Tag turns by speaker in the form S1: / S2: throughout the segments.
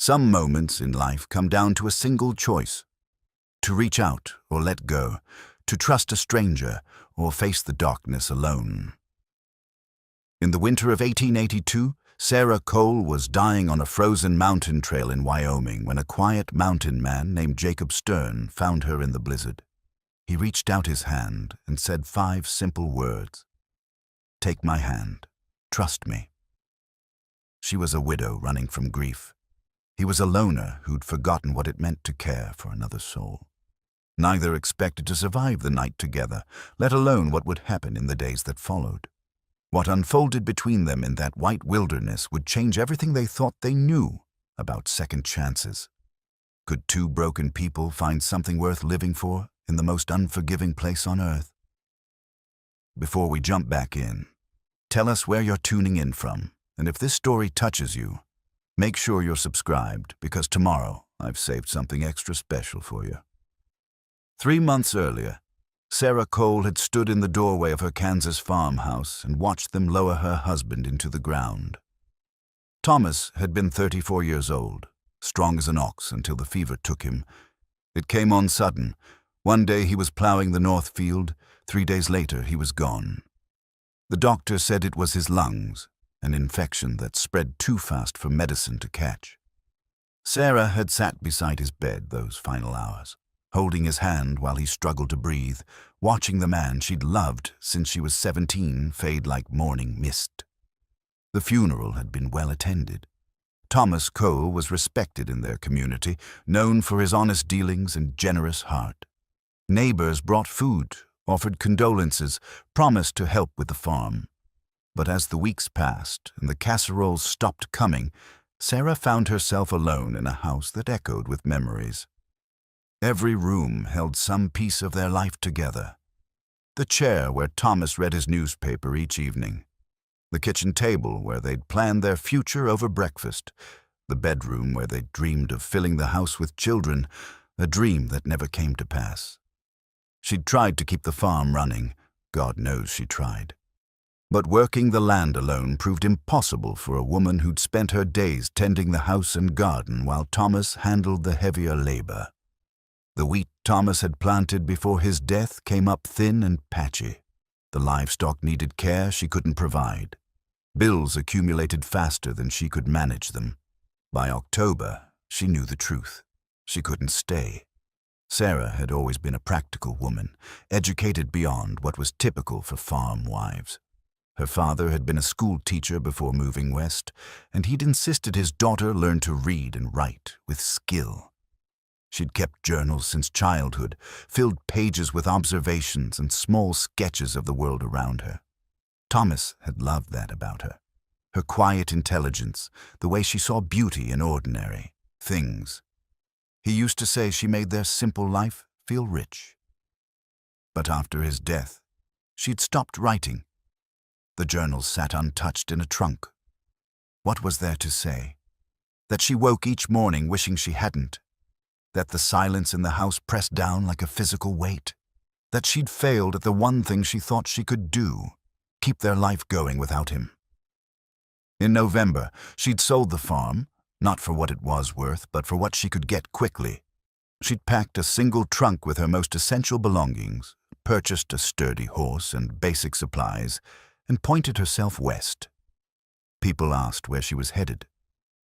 S1: Some moments in life come down to a single choice: to reach out or let go, to trust a stranger or face the darkness alone. In the winter of 1882, Sarah Cole was dying on a frozen mountain trail in Wyoming when a quiet mountain man named Jacob Stern found her in the blizzard. He reached out his hand and said 5 simple words: "Take my hand. Trust me." She was a widow running from grief. He was a loner who'd forgotten what it meant to care for another soul. Neither expected to survive the night together, let alone what would happen in the days that followed. What unfolded between them in that white wilderness would change everything they thought they knew about second chances. Could 2 broken people find something worth living for in the most unforgiving place on earth? Before we jump back in, tell us where you're tuning in from, and if this story touches you, make sure you're subscribed, because tomorrow I've saved something extra special for you. 3 months earlier, Sarah Cole had stood in the doorway of her Kansas farmhouse and watched them lower her husband into the ground. Thomas had been 34 years old, strong as an ox until the fever took him. It came on sudden. One day he was plowing the north field. 3 days later he was gone. The doctor said it was his lungs, an infection that spread too fast for medicine to catch. Sarah had sat beside his bed those final hours, holding his hand while he struggled to breathe, watching the man she'd loved since she was 17 fade like morning mist. The funeral had been well attended. Thomas Cole was respected in their community, known for his honest dealings and generous heart. Neighbors brought food, offered condolences, promised to help with the farm. But as the weeks passed and the casseroles stopped coming, Sarah found herself alone in a house that echoed with memories. Every room held some piece of their life together. The chair where Thomas read his newspaper each evening. The kitchen table where they'd planned their future over breakfast. The bedroom where they'd dreamed of filling the house with children, a dream that never came to pass. She'd tried to keep the farm running. God knows she tried. But working the land alone proved impossible for a woman who'd spent her days tending the house and garden while Thomas handled the heavier labor. The wheat Thomas had planted before his death came up thin and patchy. The livestock needed care she couldn't provide. Bills accumulated faster than she could manage them. By October, she knew the truth. She couldn't stay. Sarah had always been a practical woman, educated beyond what was typical for farm wives. Her father had been a school teacher before moving west, and he'd insisted his daughter learn to read and write with skill. She'd kept journals since childhood, filled pages with observations and small sketches of the world around her. Thomas had loved that about her. Her quiet intelligence, the way she saw beauty in ordinary things. He used to say she made their simple life feel rich. But after his death, she'd stopped writing. The journals sat untouched in a trunk. What was there to say? That she woke each morning wishing she hadn't. That the silence in the house pressed down like a physical weight. That she'd failed at the one thing she thought she could do, keep their life going without him. In November, she'd sold the farm, not for what it was worth, but for what she could get quickly. She'd packed a single trunk with her most essential belongings, purchased a sturdy horse and basic supplies, and pointed herself west. People asked where she was headed.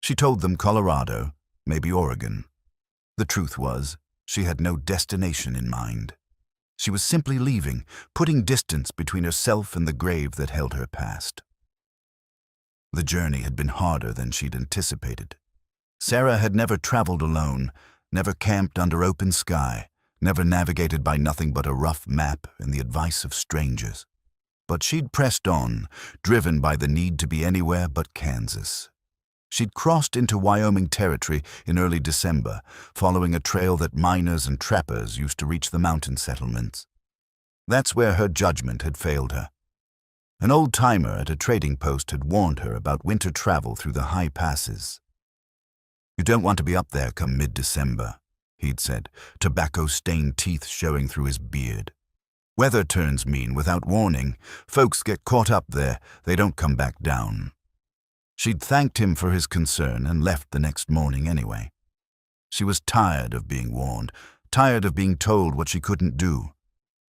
S1: She told them Colorado, maybe Oregon. The truth was, she had no destination in mind. She was simply leaving, putting distance between herself and the grave that held her past. The journey had been harder than she'd anticipated. Sarah had never traveled alone, never camped under open sky, never navigated by nothing but a rough map and the advice of strangers. But she'd pressed on, driven by the need to be anywhere but Kansas. She'd crossed into Wyoming territory in early December, following a trail that miners and trappers used to reach the mountain settlements. That's where her judgment had failed her. An old-timer at a trading post had warned her about winter travel through the high passes. "You don't want to be up there come mid-December," he'd said, tobacco-stained teeth showing through his beard. "Weather turns mean without warning. Folks get caught up there, they don't come back down." She'd thanked him for his concern and left the next morning anyway. She was tired of being warned, tired of being told what she couldn't do.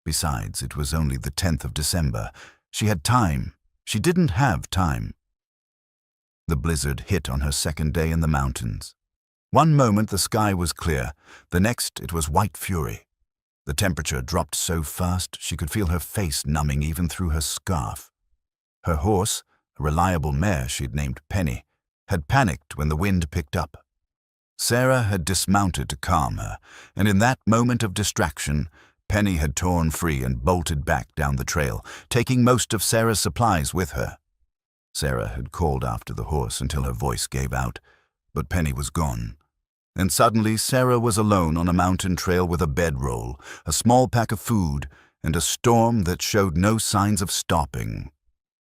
S1: Besides, it was only the 10th of December. She had time. She didn't have time. The blizzard hit on her second day in the mountains. One moment the sky was clear, the next it was white fury. The temperature dropped so fast she could feel her face numbing even through her scarf. Her horse, a reliable mare she'd named Penny, had panicked when the wind picked up. Sarah had dismounted to calm her, and in that moment of distraction, Penny had torn free and bolted back down the trail, taking most of Sarah's supplies with her. Sarah had called after the horse until her voice gave out, but Penny was gone. And suddenly Sarah was alone on a mountain trail with a bedroll, a small pack of food, and a storm that showed no signs of stopping.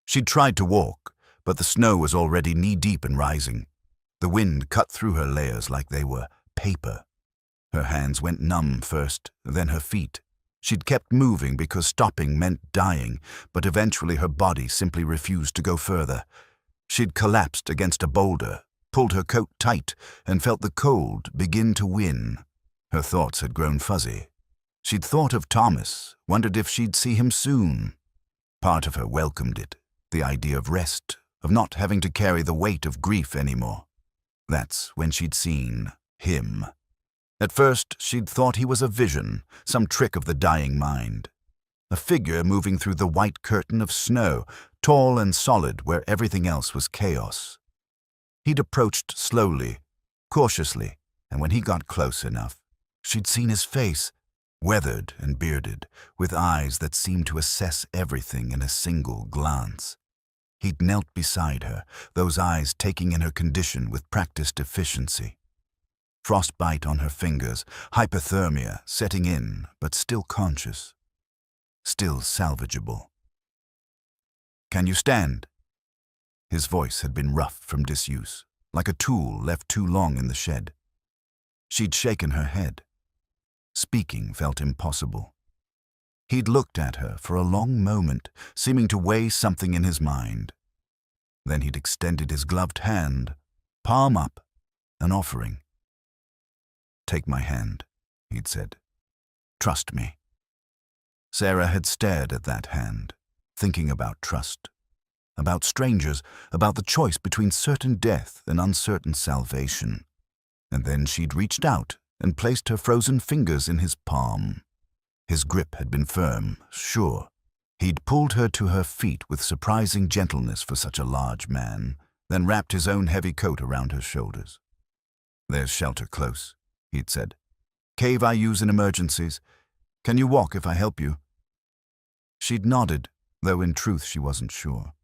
S1: She'd tried to walk, but the snow was already knee-deep and rising. The wind cut through her layers like they were paper. Her hands went numb first, then her feet. She'd kept moving because stopping meant dying, but eventually her body simply refused to go further. She'd collapsed against a boulder, pulled her coat tight, and felt the cold begin to win. Her thoughts had grown fuzzy. She'd thought of Thomas, wondered if she'd see him soon. Part of her welcomed it, the idea of rest, of not having to carry the weight of grief anymore. That's when she'd seen him. At first, she'd thought he was a vision, some trick of the dying mind. A figure moving through the white curtain of snow, tall and solid where everything else was chaos. He'd approached slowly, cautiously, and when he got close enough, she'd seen his face, weathered and bearded, with eyes that seemed to assess everything in a single glance. He'd knelt beside her, those eyes taking in her condition with practiced efficiency. Frostbite on her fingers, hypothermia setting in, but still conscious. Still salvageable. "Can you stand?" His voice had been rough from disuse, like a tool left too long in the shed. She'd shaken her head. Speaking felt impossible. He'd looked at her for a long moment, seeming to weigh something in his mind. Then he'd extended his gloved hand, palm up, an offering. "Take my hand," he'd said. "Trust me." Sarah had stared at that hand, thinking about trust, about strangers, about the choice between certain death and uncertain salvation. And then she'd reached out and placed her frozen fingers in his palm. His grip had been firm, sure. He'd pulled her to her feet with surprising gentleness for such a large man, then wrapped his own heavy coat around her shoulders. "There's shelter close," he'd said. "Cave I use in emergencies. Can you walk if I help you?" She'd nodded, though in truth she wasn't sure.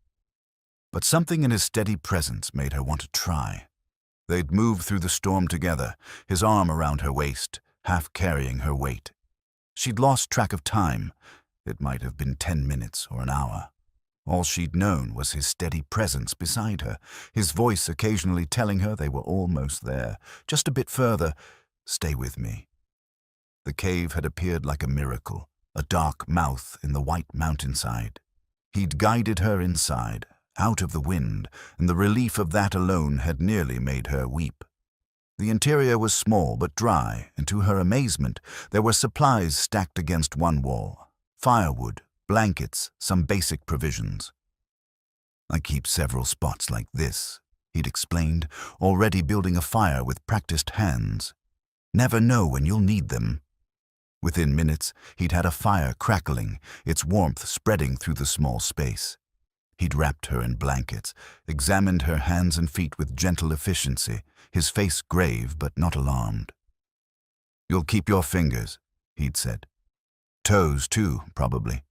S1: But something in his steady presence made her want to try. They'd moved through the storm together, his arm around her waist, half carrying her weight. She'd lost track of time. It might have been 10 minutes or an hour. All she'd known was his steady presence beside her, his voice occasionally telling her they were almost there, just a bit further. "Stay with me." The cave had appeared like a miracle, a dark mouth in the white mountainside. He'd guided her inside, out of the wind, and the relief of that alone had nearly made her weep. The interior was small but dry, and to her amazement, there were supplies stacked against one wall. Firewood, blankets, some basic provisions. "I keep several spots like this," he'd explained, already building a fire with practiced hands. "Never know when you'll need them." Within minutes, he'd had a fire crackling, its warmth spreading through the small space. He'd wrapped her in blankets, examined her hands and feet with gentle efficiency, his face grave but not alarmed. "You'll keep your fingers," he'd said. "Toes, too, probably."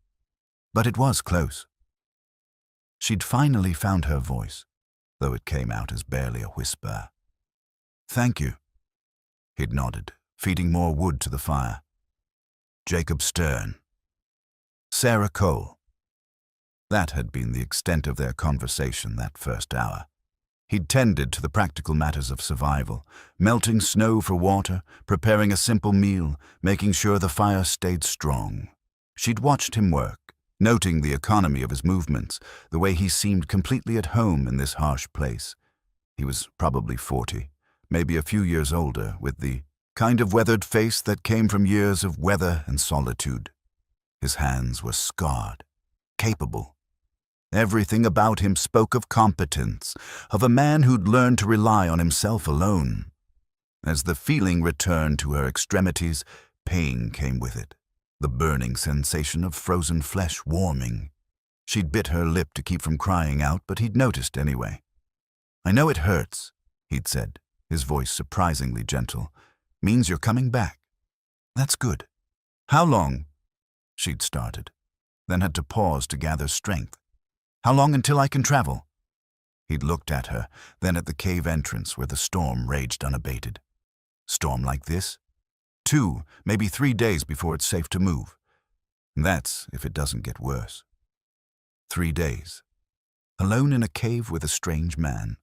S1: But it was close. She'd finally found her voice, though it came out as barely a whisper. "Thank you." He'd nodded, feeding more wood to the fire. "Jacob Stern." Sarah Cole. That had been the extent of their conversation that first hour. He'd tended to the practical matters of survival, melting snow for water, preparing a simple meal, making sure the fire stayed strong. She'd watched him work, noting the economy of his movements, the way he seemed completely at home in this harsh place. He was probably 40, maybe a few years older, with the kind of weathered face that came from years of weather and solitude. His hands were scarred, capable. Everything about him spoke of competence, of a man who'd learned to rely on himself alone. As the feeling returned to her extremities, pain came with it, the burning sensation of frozen flesh warming. She'd bit her lip to keep from crying out, but he'd noticed anyway. "I know it hurts," he'd said, his voice surprisingly gentle. "Means you're coming back. That's good. How long?" She'd started, then had to pause to gather strength. "How long until I can travel?" He'd looked at her, then at the cave entrance where the storm raged unabated. Storm like this? 2, maybe 3 days before it's safe to move. That's if it doesn't get worse. 3 days. Alone in a cave with a strange man.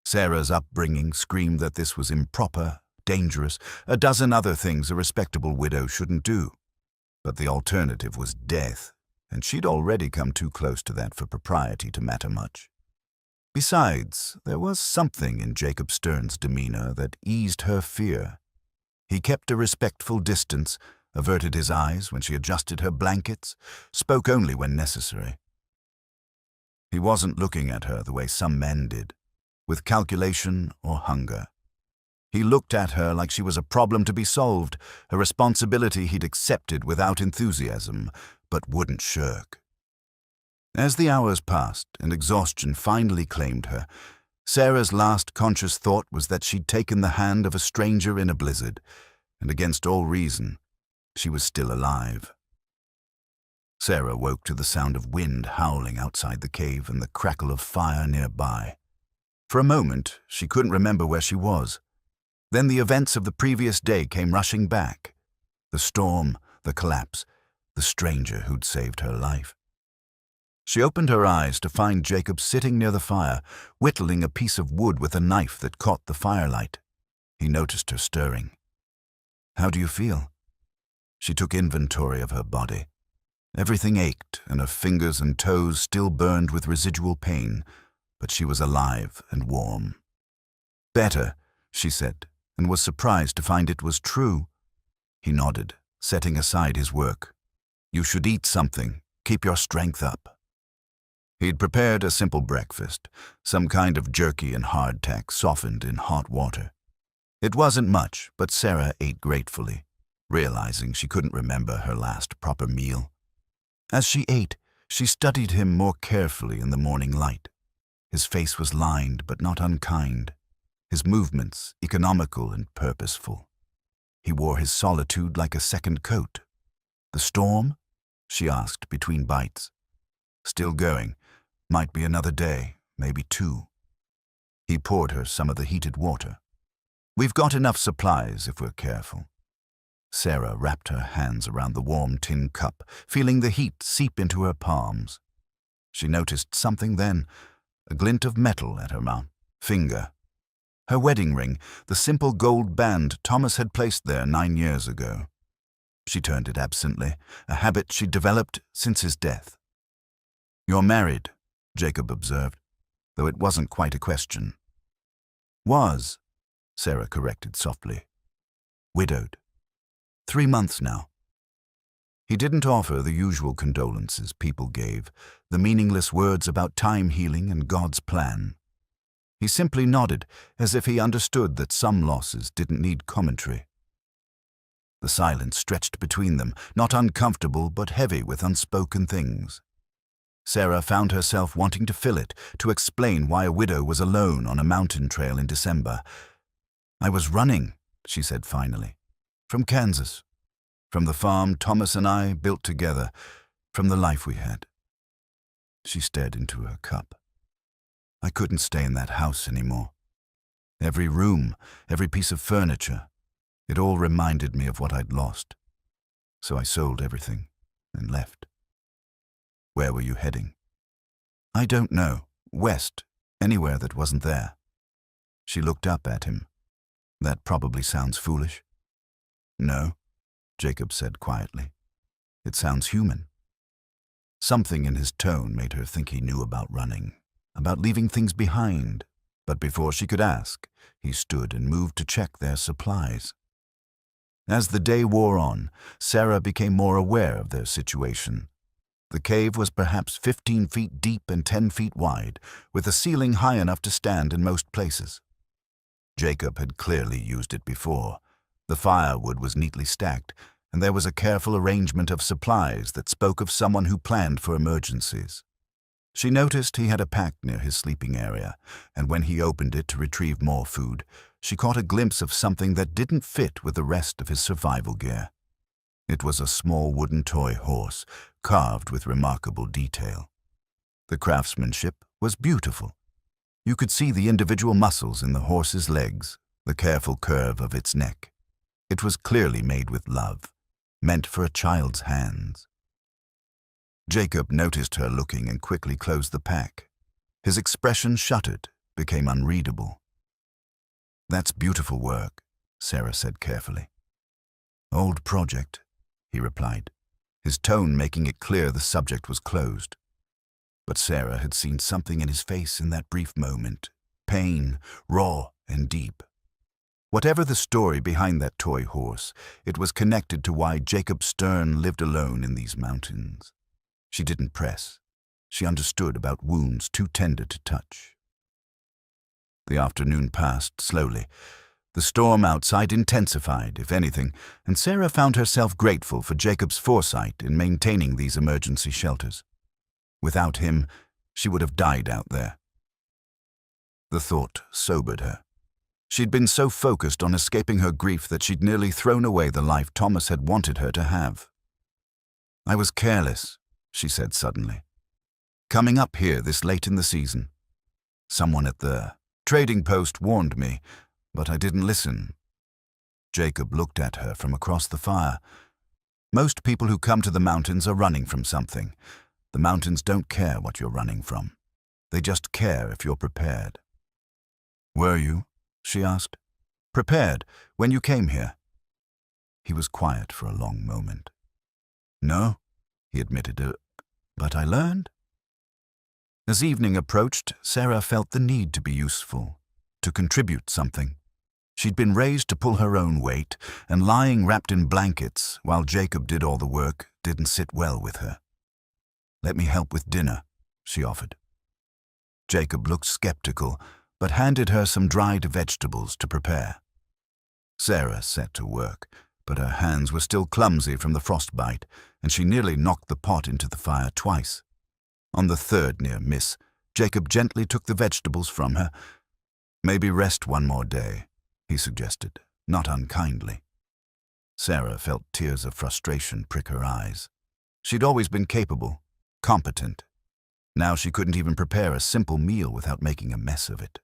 S1: Sarah's upbringing screamed that this was improper, dangerous, a dozen other things a respectable widow shouldn't do. But the alternative was death, and she'd already come too close to that for propriety to matter much. Besides, there was something in Jacob Stern's demeanor that eased her fear. He kept a respectful distance, averted his eyes when she adjusted her blankets, spoke only when necessary. He wasn't looking at her the way some men did, with calculation or hunger. He looked at her like she was a problem to be solved, a responsibility he'd accepted without enthusiasm, but wouldn't shirk. As the hours passed and exhaustion finally claimed her, Sarah's last conscious thought was that she'd taken the hand of a stranger in a blizzard, and against all reason, she was still alive. Sarah woke to the sound of wind howling outside the cave and the crackle of fire nearby. For a moment, she couldn't remember where she was. Then the events of the previous day came rushing back. The storm, the collapse, the stranger who'd saved her life. She opened her eyes to find Jacob sitting near the fire, whittling a piece of wood with a knife that caught the firelight. He noticed her stirring. "How do you feel?" She took inventory of her body. Everything ached, and her fingers and toes still burned with residual pain, but she was alive and warm. "Better," she said, and was surprised to find it was true. He nodded, setting aside his work. "You should eat something. Keep your strength up." He'd prepared a simple breakfast, some kind of jerky and hardtack softened in hot water. It wasn't much, but Sarah ate gratefully, realizing she couldn't remember her last proper meal. As she ate, she studied him more carefully in the morning light. His face was lined but not unkind, his movements economical and purposeful. He wore his solitude like a second coat. "The storm?" she asked between bites. "Still going. Might be another day, maybe 2. He poured her some of the heated water. "We've got enough supplies if we're careful." Sarah wrapped her hands around the warm tin cup, feeling the heat seep into her palms. She noticed something then, a glint of metal at her finger. Her wedding ring, the simple gold band Thomas had placed there 9 years ago. She turned it absently, a habit she'd developed since his death. "You're married," Jacob observed, though it wasn't quite a question. "Was," Sarah corrected softly. "Widowed. 3 months now." He didn't offer the usual condolences people gave, the meaningless words about time healing and God's plan. He simply nodded, as if he understood that some losses didn't need commentary. The silence stretched between them, not uncomfortable but heavy with unspoken things. Sarah found herself wanting to fill it, to explain why a widow was alone on a mountain trail in December. "I was running," she said finally. "From Kansas. From the farm Thomas and I built together. From the life we had." She stared into her cup. "I couldn't stay in that house anymore. Every room, every piece of furniture, it all reminded me of what I'd lost. So I sold everything and left." "Where were you heading?" "I don't know. West. Anywhere that wasn't there." She looked up at him. "That probably sounds foolish." "No," Jacob said quietly. "It sounds human." Something in his tone made her think he knew about running, about leaving things behind. But before she could ask, he stood and moved to check their supplies. As the day wore on, Sarah became more aware of their situation. The cave was perhaps 15 feet deep and 10 feet wide, with a ceiling high enough to stand in most places. Jacob had clearly used it before. The firewood was neatly stacked, and there was a careful arrangement of supplies that spoke of someone who planned for emergencies. She noticed he had a pack near his sleeping area, and when he opened it to retrieve more food, she caught a glimpse of something that didn't fit with the rest of his survival gear. It was a small wooden toy horse, carved with remarkable detail. The craftsmanship was beautiful. You could see the individual muscles in the horse's legs, the careful curve of its neck. It was clearly made with love, meant for a child's hands. Jacob noticed her looking and quickly closed the pack. His expression shuttered, became unreadable. "That's beautiful work," Sarah said carefully. "Old project," he replied, his tone making it clear the subject was closed. But Sarah had seen something in his face in that brief moment, pain, raw and deep. Whatever the story behind that toy horse, it was connected to why Jacob Stern lived alone in these mountains. She didn't press. She understood about wounds too tender to touch. The afternoon passed slowly. The storm outside intensified, if anything, and Sarah found herself grateful for Jacob's foresight in maintaining these emergency shelters. Without him, she would have died out there. The thought sobered her. She'd been so focused on escaping her grief that she'd nearly thrown away the life Thomas had wanted her to have. "I was careless," she said suddenly. "Coming up here this late in the season. Someone at the trading post warned me, but I didn't listen." Jacob looked at her from across the fire. "Most people who come to the mountains are running from something. The mountains don't care what you're running from. They just care if you're prepared." "Were you?" she asked. "Prepared when you came here?" He was quiet for a long moment. "No," he admitted, "but I learned." As evening approached, Sarah felt the need to be useful, to contribute something. She'd been raised to pull her own weight, and lying wrapped in blankets while Jacob did all the work didn't sit well with her. "Let me help with dinner," she offered. Jacob looked skeptical, but handed her some dried vegetables to prepare. Sarah set to work, but her hands were still clumsy from the frostbite, and she nearly knocked the pot into the fire twice. On the third near miss, Jacob gently took the vegetables from her. "Maybe rest one more day," he suggested, not unkindly. Sarah felt tears of frustration prick her eyes. She'd always been capable, competent. Now she couldn't even prepare a simple meal without making a mess of it.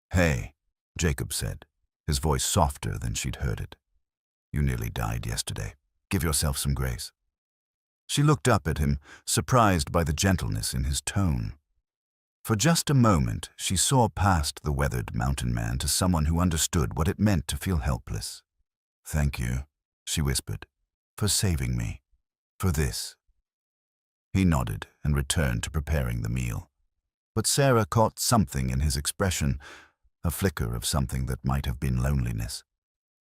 S1: "Hey," Jacob said, his voice softer than she'd heard it. "You nearly died yesterday. Give yourself some grace." She looked up at him, surprised by the gentleness in his tone. For just a moment, she saw past the weathered mountain man to someone who understood what it meant to feel helpless. "Thank you," she whispered, "for saving me. For this." He nodded and returned to preparing the meal. But Sarah caught something in his expression, a flicker of something that might have been loneliness.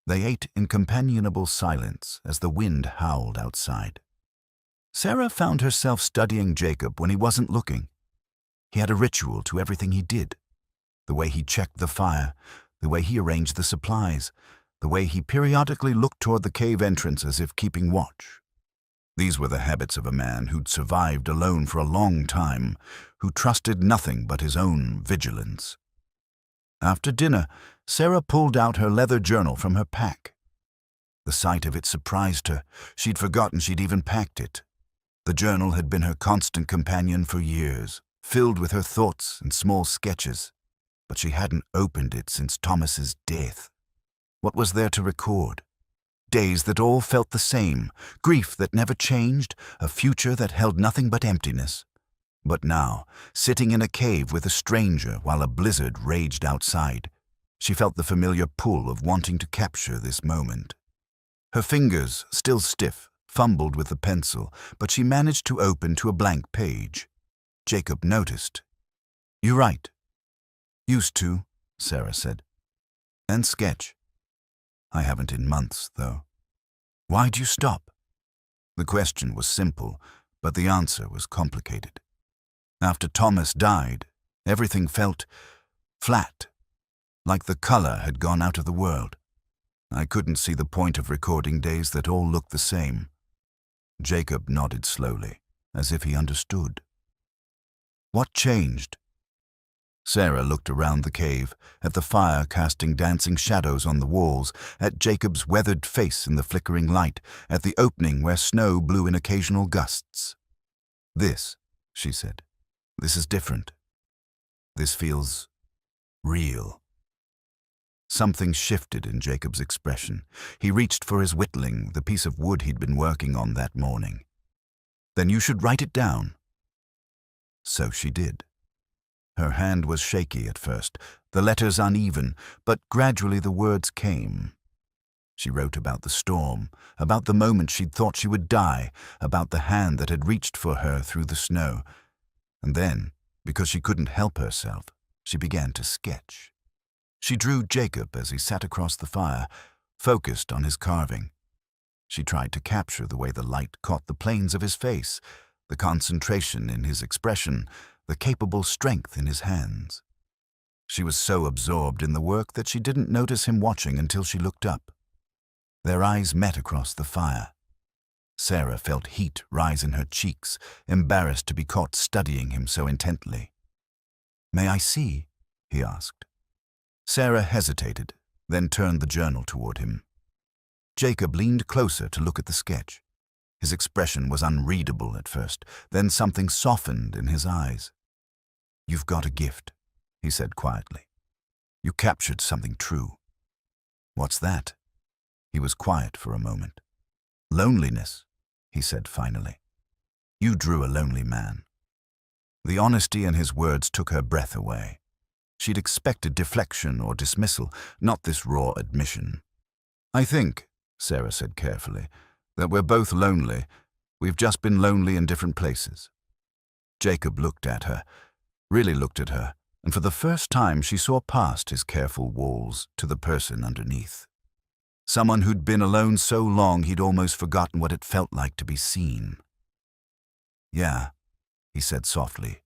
S1: They ate in companionable silence as the wind howled outside. Sarah found herself studying Jacob when he wasn't looking. He had a ritual to everything he did. The way he checked the fire, the way he arranged the supplies, the way he periodically looked toward the cave entrance as if keeping watch. These were the habits of a man who'd survived alone for a long time, who trusted nothing but his own vigilance. After dinner, Sarah pulled out her leather journal from her pack. The sight of it surprised her. She'd forgotten she'd even packed it. The journal had been her constant companion for years, filled with her thoughts and small sketches, but she hadn't opened it since Thomas's death. What was there to record? Days that all felt the same, grief that never changed, a future that held nothing but emptiness. But now, sitting in a cave with a stranger while a blizzard raged outside, she felt the familiar pull of wanting to capture this moment. Her fingers, still stiff, fumbled with the pencil, but she managed to open to a blank page. Jacob noticed. "You write?" "Used to," Sarah said. "And sketch?" "I haven't in months, though." "Why'd you stop?" The question was simple, but the answer was complicated. After Thomas died, everything felt flat, like the color had gone out of the world. I couldn't see the point of recording days that all looked the same. Jacob nodded slowly, as if he understood. "What changed?" Sarah looked around the cave, at the fire casting dancing shadows on the walls, at Jacob's weathered face in the flickering light, at the opening where snow blew in occasional gusts. "This," she said, "this is different. This feels real." Something shifted in Jacob's expression. He reached for his whittling, the piece of wood he'd been working on that morning. "Then you should write it down." So she did. Her hand was shaky at first, the letters uneven, but gradually the words came. She wrote about the storm, about the moment she'd thought she would die, about the hand that had reached for her through the snow. And then, because she couldn't help herself, she began to sketch. She drew Jacob as he sat across the fire, focused on his carving. She tried to capture the way the light caught the planes of his face, the concentration in his expression, the capable strength in his hands. She was so absorbed in the work that she didn't notice him watching until she looked up. Their eyes met across the fire. Sarah felt heat rise in her cheeks, embarrassed to be caught studying him so intently. "May I see?" he asked. Sarah hesitated, then turned the journal toward him. Jacob leaned closer to look at the sketch. His expression was unreadable at first, then something softened in his eyes. "You've got a gift," he said quietly. "You captured something true." "What's that?" He was quiet for a moment. "Loneliness," he said finally. "You drew a lonely man." The honesty in his words took her breath away. She'd expected deflection or dismissal, not this raw admission. "I think," Sarah said carefully, "that we're both lonely. We've just been lonely in different places." Jacob looked at her, really looked at her, and for the first time she saw past his careful walls to the person underneath. Someone who'd been alone so long he'd almost forgotten what it felt like to be seen. "Yeah," he said softly,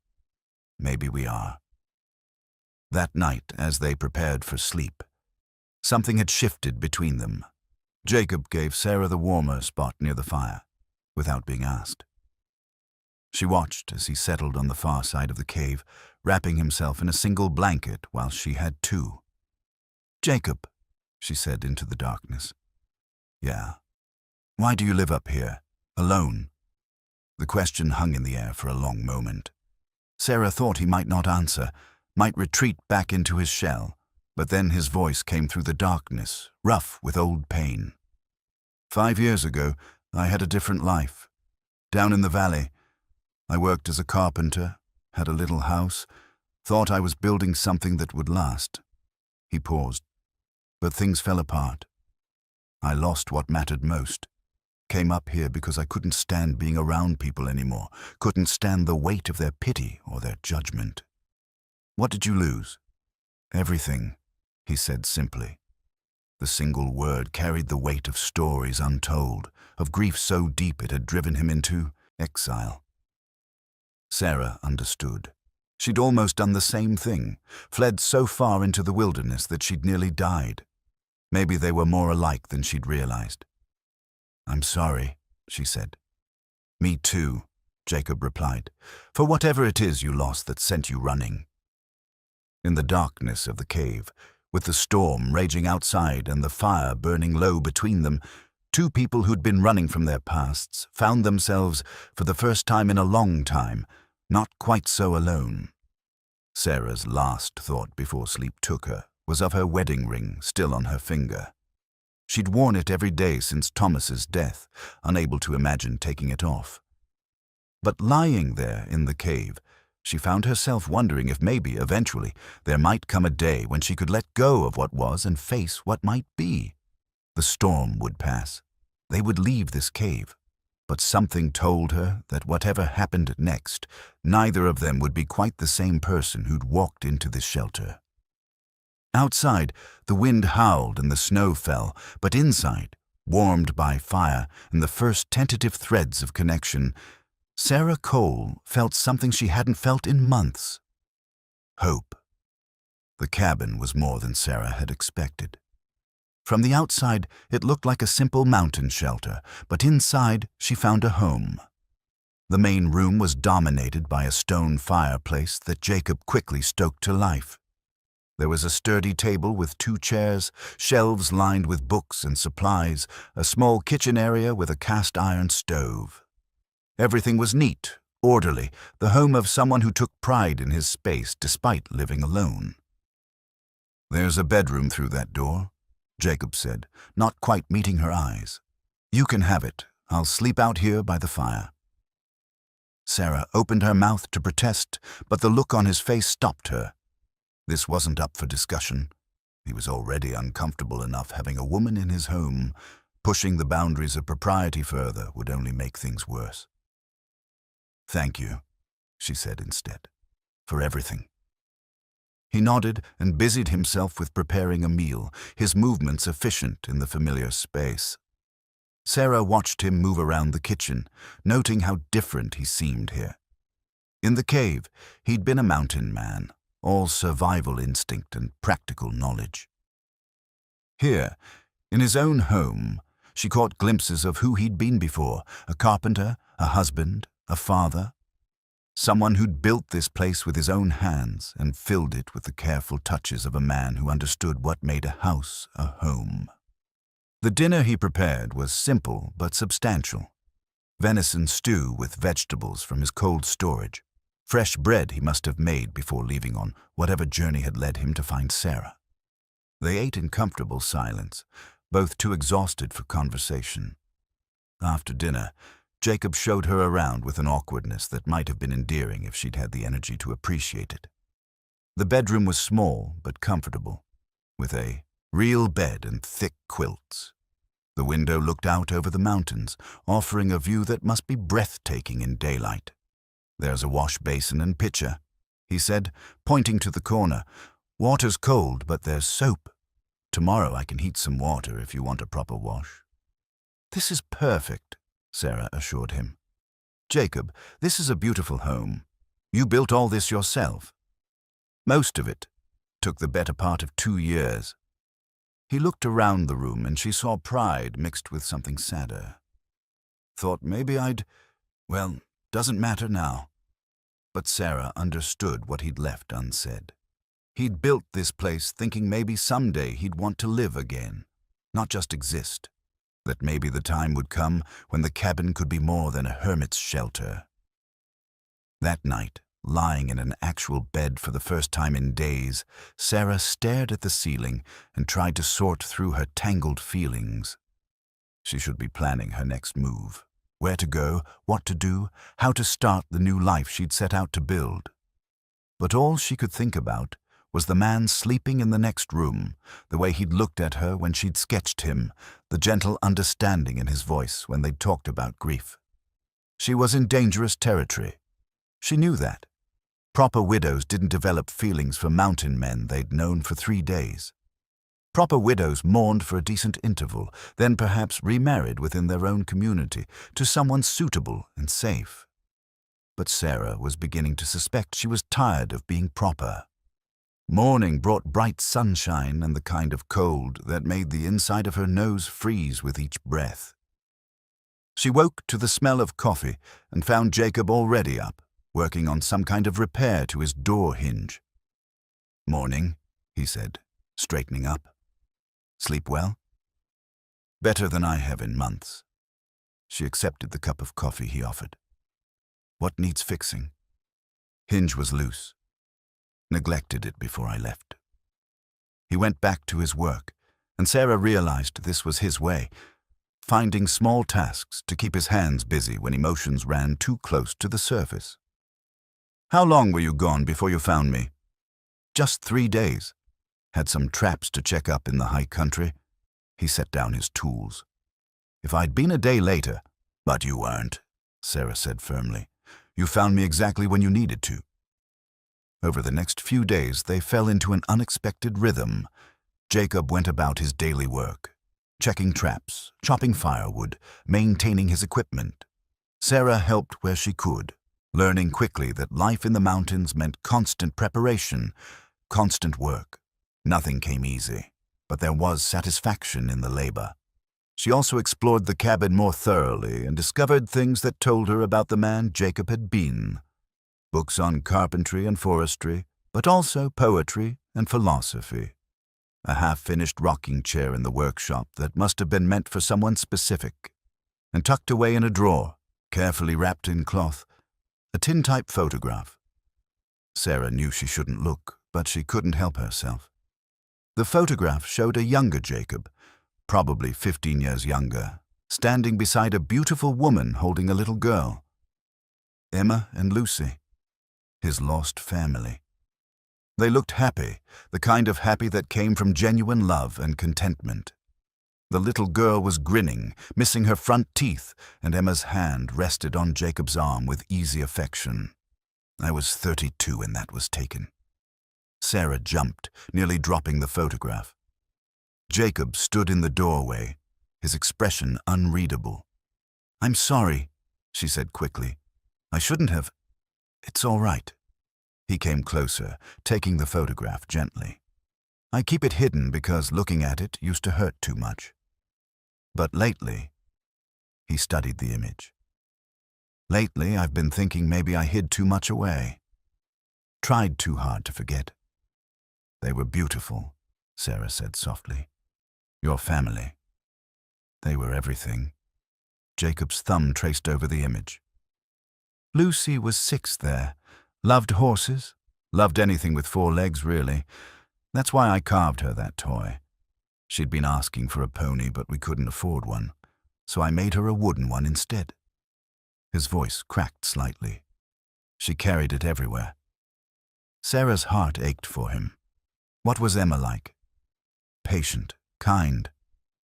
S1: "maybe we are." That night, as they prepared for sleep, something had shifted between them. Jacob gave Sarah the warmer spot near the fire, without being asked. She watched as he settled on the far side of the cave, wrapping himself in a single blanket while she had two. "Jacob," she said into the darkness. "Yeah. Why do you live up here, alone?" The question hung in the air for a long moment. Sarah thought he might not answer, might retreat back into his shell, but then his voice came through the darkness, rough with old pain. 5 years ago, I had a different life. Down in the valley, I worked as a carpenter, had a little house, thought I was building something that would last." He paused. "But things fell apart. I lost what mattered most. Came up here because I couldn't stand being around people anymore, couldn't stand the weight of their pity or their judgment." "What did you lose?" "Everything," he said simply. The single word carried the weight of stories untold, of grief so deep it had driven him into exile. Sarah understood. She'd almost done the same thing, fled so far into the wilderness that she'd nearly died. Maybe they were more alike than she'd realized. "I'm sorry," she said. "Me too," Jacob replied, "for whatever it is you lost that sent you running." In the darkness of the cave, with the storm raging outside and the fire burning low between them, two people who'd been running from their pasts found themselves, for the first time in a long time, not quite so alone. Sarah's last thought before sleep took her was of her wedding ring still on her finger. She'd worn it every day since Thomas's death, unable to imagine taking it off. But lying there in the cave, she found herself wondering if maybe, eventually, there might come a day when she could let go of what was and face what might be. The storm would pass. They would leave this cave. but something told her that whatever happened next, neither of them would be quite the same person who'd walked into this shelter. Outside, the wind howled and the snow fell, but inside, warmed by fire and the first tentative threads of connection, Sarah Cole felt something she hadn't felt in months. Hope. The cabin was more than Sarah had expected. From the outside, it looked like a simple mountain shelter, but inside she found a home. The main room was dominated by a stone fireplace that Jacob quickly stoked to life. There was a sturdy table with 2 chairs, shelves lined with books and supplies, a small kitchen area with a cast-iron stove. Everything was neat, orderly, the home of someone who took pride in his space despite living alone. "There's a bedroom through that door," Jacob said, not quite meeting her eyes. "You can have it. I'll sleep out here by the fire." Sarah opened her mouth to protest, but the look on his face stopped her. This wasn't up for discussion. He was already uncomfortable enough having a woman in his home. Pushing the boundaries of propriety further would only make things worse. "Thank you," she said instead, "for everything." He nodded and busied himself with preparing a meal, his movements efficient in the familiar space. Sarah watched him move around the kitchen, noting how different he seemed here. In the cave, he'd been a mountain man, all survival instinct and practical knowledge. Here, in his own home, she caught glimpses of who he'd been before, a carpenter, a husband, a father. Someone who'd built this place with his own hands and filled it with the careful touches of a man who understood what made a house a home. The dinner he prepared was simple but substantial. Venison stew with vegetables from his cold storage. Fresh bread he must have made before leaving on whatever journey had led him to find Sarah. They ate in comfortable silence, both too exhausted for conversation. After dinner, Jacob showed her around with an awkwardness that might have been endearing if she'd had the energy to appreciate it. The bedroom was small but comfortable, with a real bed and thick quilts. The window looked out over the mountains, offering a view that must be breathtaking in daylight. "There's a wash basin and pitcher," he said, pointing to the corner. "Water's cold, but there's soap. Tomorrow I can heat some water if you want a proper wash." "This is perfect," Sarah assured him. "Jacob, this is a beautiful home. You built all this yourself." "Most of it. Took the better part of 2 years." He looked around the room and she saw pride mixed with something sadder. "Thought maybe well, doesn't matter now." But Sarah understood what he'd left unsaid. He'd built this place thinking maybe someday he'd want to live again, not just exist. That maybe the time would come when the cabin could be more than a hermit's shelter. That night, lying in an actual bed for the first time in days, Sarah stared at the ceiling and tried to sort through her tangled feelings. She should be planning her next move. Where to go, what to do, how to start the new life she'd set out to build. But all she could think about was the man sleeping in the next room, the way he'd looked at her when she'd sketched him, the gentle understanding in his voice when they'd talked about grief. She was in dangerous territory. She knew that. Proper widows didn't develop feelings for mountain men they'd known for 3 days. Proper widows mourned for a decent interval, then perhaps remarried within their own community to someone suitable and safe. But Sarah was beginning to suspect she was tired of being proper. Morning brought bright sunshine and the kind of cold that made the inside of her nose freeze with each breath. She woke to the smell of coffee and found Jacob already up, working on some kind of repair to his door hinge. "Morning," he said, straightening up. "Sleep well?" "Better than I have in months." She accepted the cup of coffee he offered. "What needs fixing?" "Hinge was loose. Neglected it before I left." He went back to his work, and Sarah realized this was his way, finding small tasks to keep his hands busy when emotions ran too close to the surface. "How long were you gone before you found me?" "Just 3 days. Had some traps to check up in the high country." He set down his tools. "If I'd been a day later, But you weren't, Sarah said firmly. You found me exactly when you needed to. Over the next few days, they fell into an unexpected rhythm. Jacob went about his daily work, checking traps, chopping firewood, maintaining his equipment. Sarah helped where she could, learning quickly that life in the mountains meant constant preparation, constant work. Nothing came easy, but there was satisfaction in the labor. She also explored the cabin more thoroughly and discovered things that told her about the man Jacob had been. Books on carpentry and forestry, but also poetry and philosophy. A half-finished rocking chair in the workshop that must have been meant for someone specific. And tucked away in a drawer, carefully wrapped in cloth, a tintype photograph. Sarah knew she shouldn't look, but she couldn't help herself. The photograph showed a younger Jacob, probably 15 years younger, standing beside a beautiful woman holding a little girl. Emma and Lucy, his lost family. They looked happy, the kind of happy that came from genuine love and contentment. The little girl was grinning, missing her front teeth, and Emma's hand rested on Jacob's arm with easy affection. I was 32 when that was taken. Sarah jumped, nearly dropping the photograph. Jacob stood in the doorway, his expression unreadable. "I'm sorry," she said quickly. "I shouldn't have. It's all right." He came closer, taking the photograph gently. "I keep it hidden because looking at it used to hurt too much. But lately," he studied the image. "Lately, I've been thinking maybe I hid too much away. Tried too hard to forget." "They were beautiful," Sarah said softly. "Your family. They were everything." Jacob's thumb traced over the image. "Lucy was 6 there. Loved horses. Loved anything with 4 legs, really. That's why I carved her that toy. She'd been asking for a pony, but we couldn't afford one, so I made her a wooden one instead." His voice cracked slightly. She carried it everywhere. Sarah's heart ached for him. What was Emma like? Patient, kind,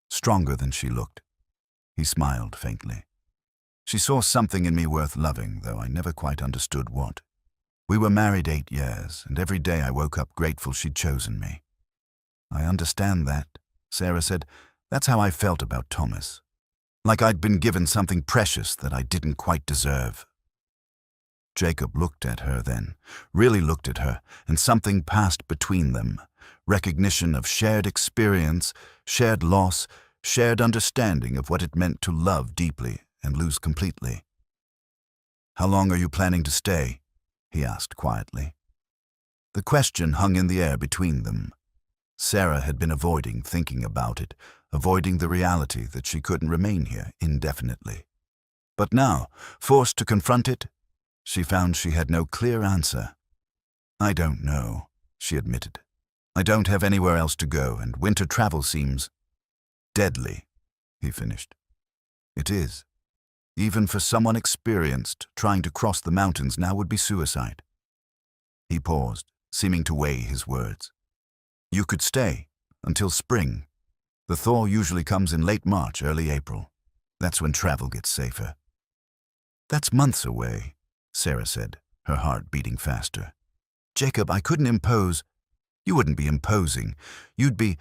S1: stronger than she looked. He smiled faintly. "She saw something in me worth loving, though I never quite understood what. We were married 8 years, and every day I woke up grateful she'd chosen me." "I understand that," Sarah said. "That's how I felt about Thomas. Like I'd been given something precious that I didn't quite deserve." Jacob looked at her then, really looked at her, and something passed between them. Recognition of shared experience, shared loss, shared understanding of what it meant to love deeply and lose completely. "How long are you planning to stay?" he asked quietly. The question hung in the air between them. Sarah had been avoiding thinking about it, avoiding the reality that she couldn't remain here indefinitely. But now, forced to confront it, she found she had no clear answer. "I don't know," she admitted. "I don't have anywhere else to go, and winter travel seems deadly," he finished. "It is. Even for someone experienced, trying to cross the mountains now would be suicide." He paused, seeming to weigh his words. "You could stay until spring. The thaw usually comes in late March, early April. That's when travel gets safer." "That's months away," Sarah said, her heart beating faster. "Jacob, I couldn't impose." "You wouldn't be imposing. You'd be—"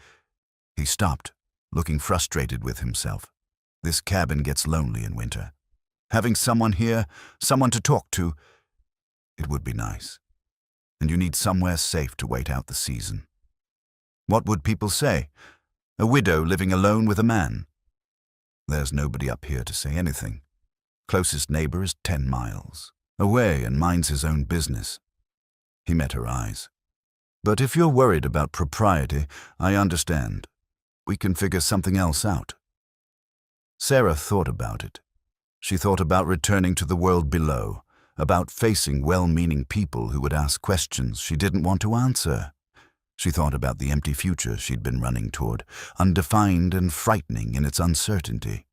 S1: He stopped, looking frustrated with himself. This cabin gets lonely in winter. Having someone here, someone to talk to, it would be nice. And you need somewhere safe to wait out the season. What would people say? A widow living alone with a man? There's nobody up here to say anything. Closest neighbor is 10 miles away and minds his own business." He met her eyes. "But if you're worried about propriety, I understand. We can figure something else out." Sarah thought about it. She thought about returning to the world below, about facing well-meaning people who would ask questions she didn't want to answer. She thought about the empty future she'd been running toward, undefined and frightening in its uncertainty.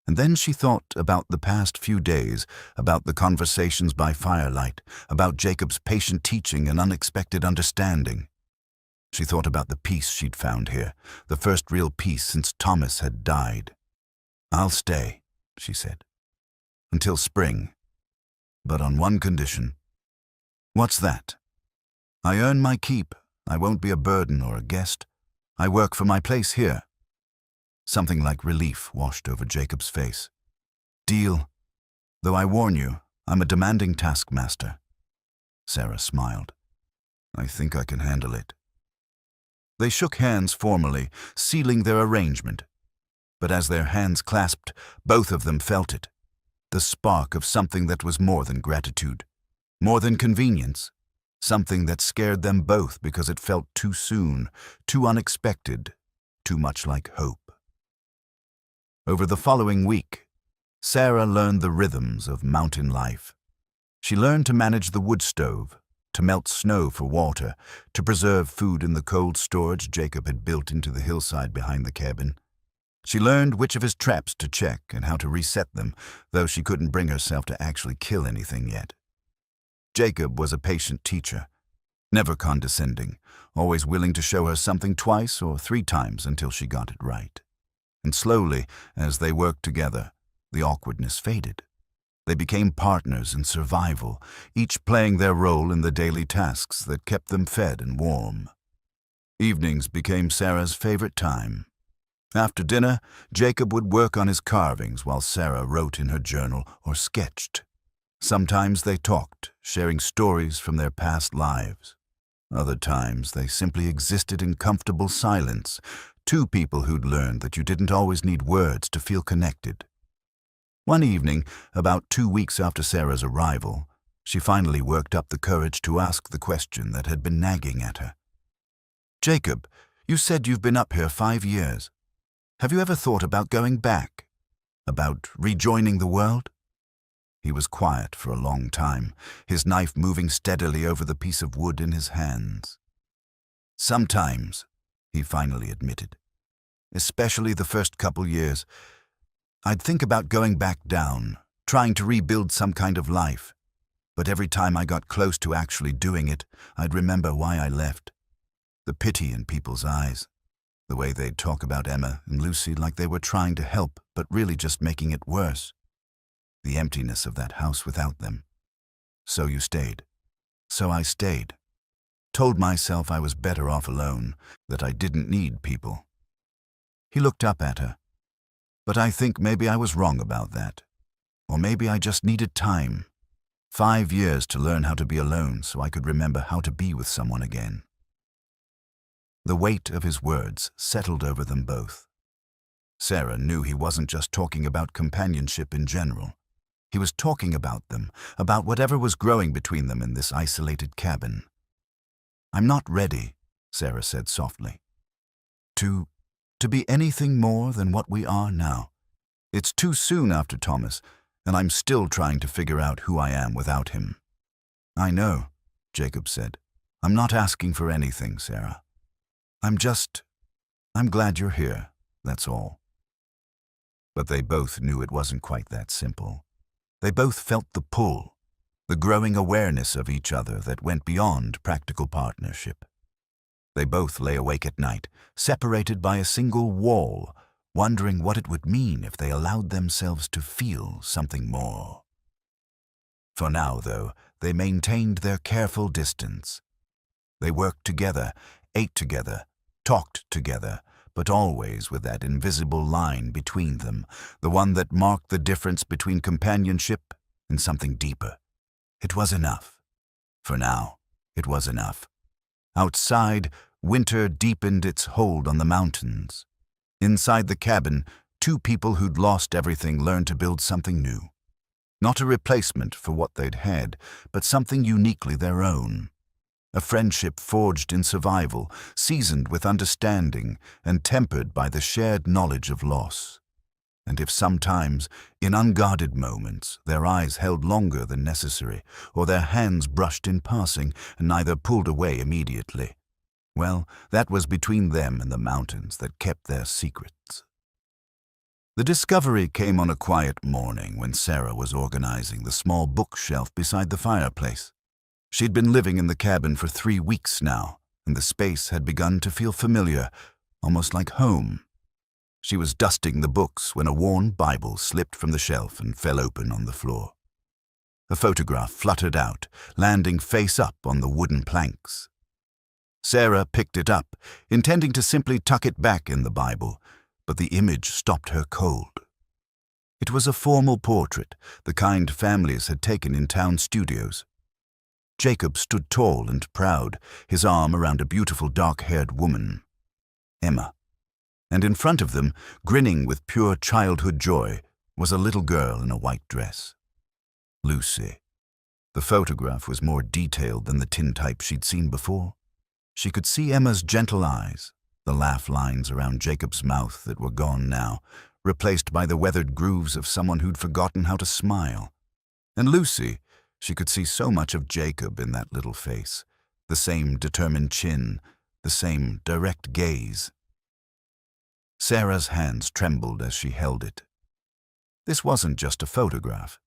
S1: And then she thought about the past few days, about the conversations by firelight, about Jacob's patient teaching and unexpected understanding. She thought about the peace she'd found here, the first real peace since Thomas had died. "I'll stay," she said. until spring, but on one condition. What's that? I earn my keep. I won't be a burden or a guest. I work for my place here. Something like relief washed over Jacob's face. Deal. Though I warn you, I'm a demanding taskmaster. Sarah smiled. I think I can handle it. They shook hands formally, sealing their arrangement. But as their hands clasped, both of them felt it. The spark of something that was more than gratitude, more than convenience. Something that scared them both because it felt too soon, too unexpected, too much like hope. Over the following week, Sarah learned the rhythms of mountain life. She learned to manage the wood stove, to melt snow for water, to preserve food in the cold storage Jacob had built into the hillside behind the cabin. She learned which of his traps to check and how to reset them, though she couldn't bring herself to actually kill anything yet. Jacob was a patient teacher, never condescending, always willing to show her something twice or 3 times until she got it right. And slowly, as they worked together, the awkwardness faded. They became partners in survival, each playing their role in the daily tasks that kept them fed and warm. Evenings became Sarah's favorite time. After dinner, Jacob would work on his carvings while Sarah wrote in her journal or sketched. Sometimes they talked, sharing stories from their past lives. Other times they simply existed in comfortable silence, 2 people who'd learned that you didn't always need words to feel connected. One evening, about 2 weeks after Sarah's arrival, she finally worked up the courage to ask the question that had been nagging at her. Jacob, you said you've been up here 5 years. Have you ever thought about going back? About rejoining the world? He was quiet for a long time, his knife moving steadily over the piece of wood in his hands. Sometimes, he finally admitted. Especially the first couple years. I'd think about going back down, trying to rebuild some kind of life. But every time I got close to actually doing it, I'd remember why I left. The pity in people's eyes. The way they'd talk about Emma and Lucy like they were trying to help, but really just making it worse. The emptiness of that house without them. So you stayed. So I stayed. Told myself I was better off alone, that I didn't need people. He looked up at her. But I think maybe I was wrong about that. Or maybe I just needed time. 5 years to learn how to be alone so I could remember how to be with someone again. The weight of his words settled over them both. Sarah knew he wasn't just talking about companionship in general. He was talking about them, about whatever was growing between them in this isolated cabin. I'm not ready, Sarah said softly, to be anything more than what we are now. It's too soon after Thomas, and I'm still trying to figure out who I am without him. I know, Jacob said. I'm not asking for anything, Sarah. I'm glad you're here, that's all. But they both knew it wasn't quite that simple. They both felt the pull, the growing awareness of each other that went beyond practical partnership. They both lay awake at night, separated by a single wall, wondering what it would mean if they allowed themselves to feel something more. For now, though, they maintained their careful distance. They worked together, ate together, talked together, but always with that invisible line between them, the one that marked the difference between companionship and something deeper. It was enough. For now, it was enough. Outside, winter deepened its hold on the mountains. Inside the cabin, 2 people who'd lost everything learned to build something new. Not a replacement for what they'd had, but something uniquely their own. A friendship forged in survival, seasoned with understanding, and tempered by the shared knowledge of loss. And if sometimes, in unguarded moments, their eyes held longer than necessary, or their hands brushed in passing, and neither pulled away immediately, well, that was between them and the mountains that kept their secrets. The discovery came on a quiet morning when Sarah was organizing the small bookshelf beside the fireplace. She'd been living in the cabin for 3 weeks now, and the space had begun to feel familiar, almost like home. She was dusting the books when a worn Bible slipped from the shelf and fell open on the floor. A photograph fluttered out, landing face up on the wooden planks. Sarah picked it up, intending to simply tuck it back in the Bible, but the image stopped her cold. It was a formal portrait, the kind families had taken in town studios. Jacob stood tall and proud, his arm around a beautiful dark-haired woman, Emma. And in front of them, grinning with pure childhood joy, was a little girl in a white dress. Lucy. The photograph was more detailed than the tintype she'd seen before. She could see Emma's gentle eyes, the laugh lines around Jacob's mouth that were gone now, replaced by the weathered grooves of someone who'd forgotten how to smile. And Lucy, she could see so much of Jacob in that little face, the same determined chin, the same direct gaze. Sarah's hands trembled as she held it. This wasn't just a photograph.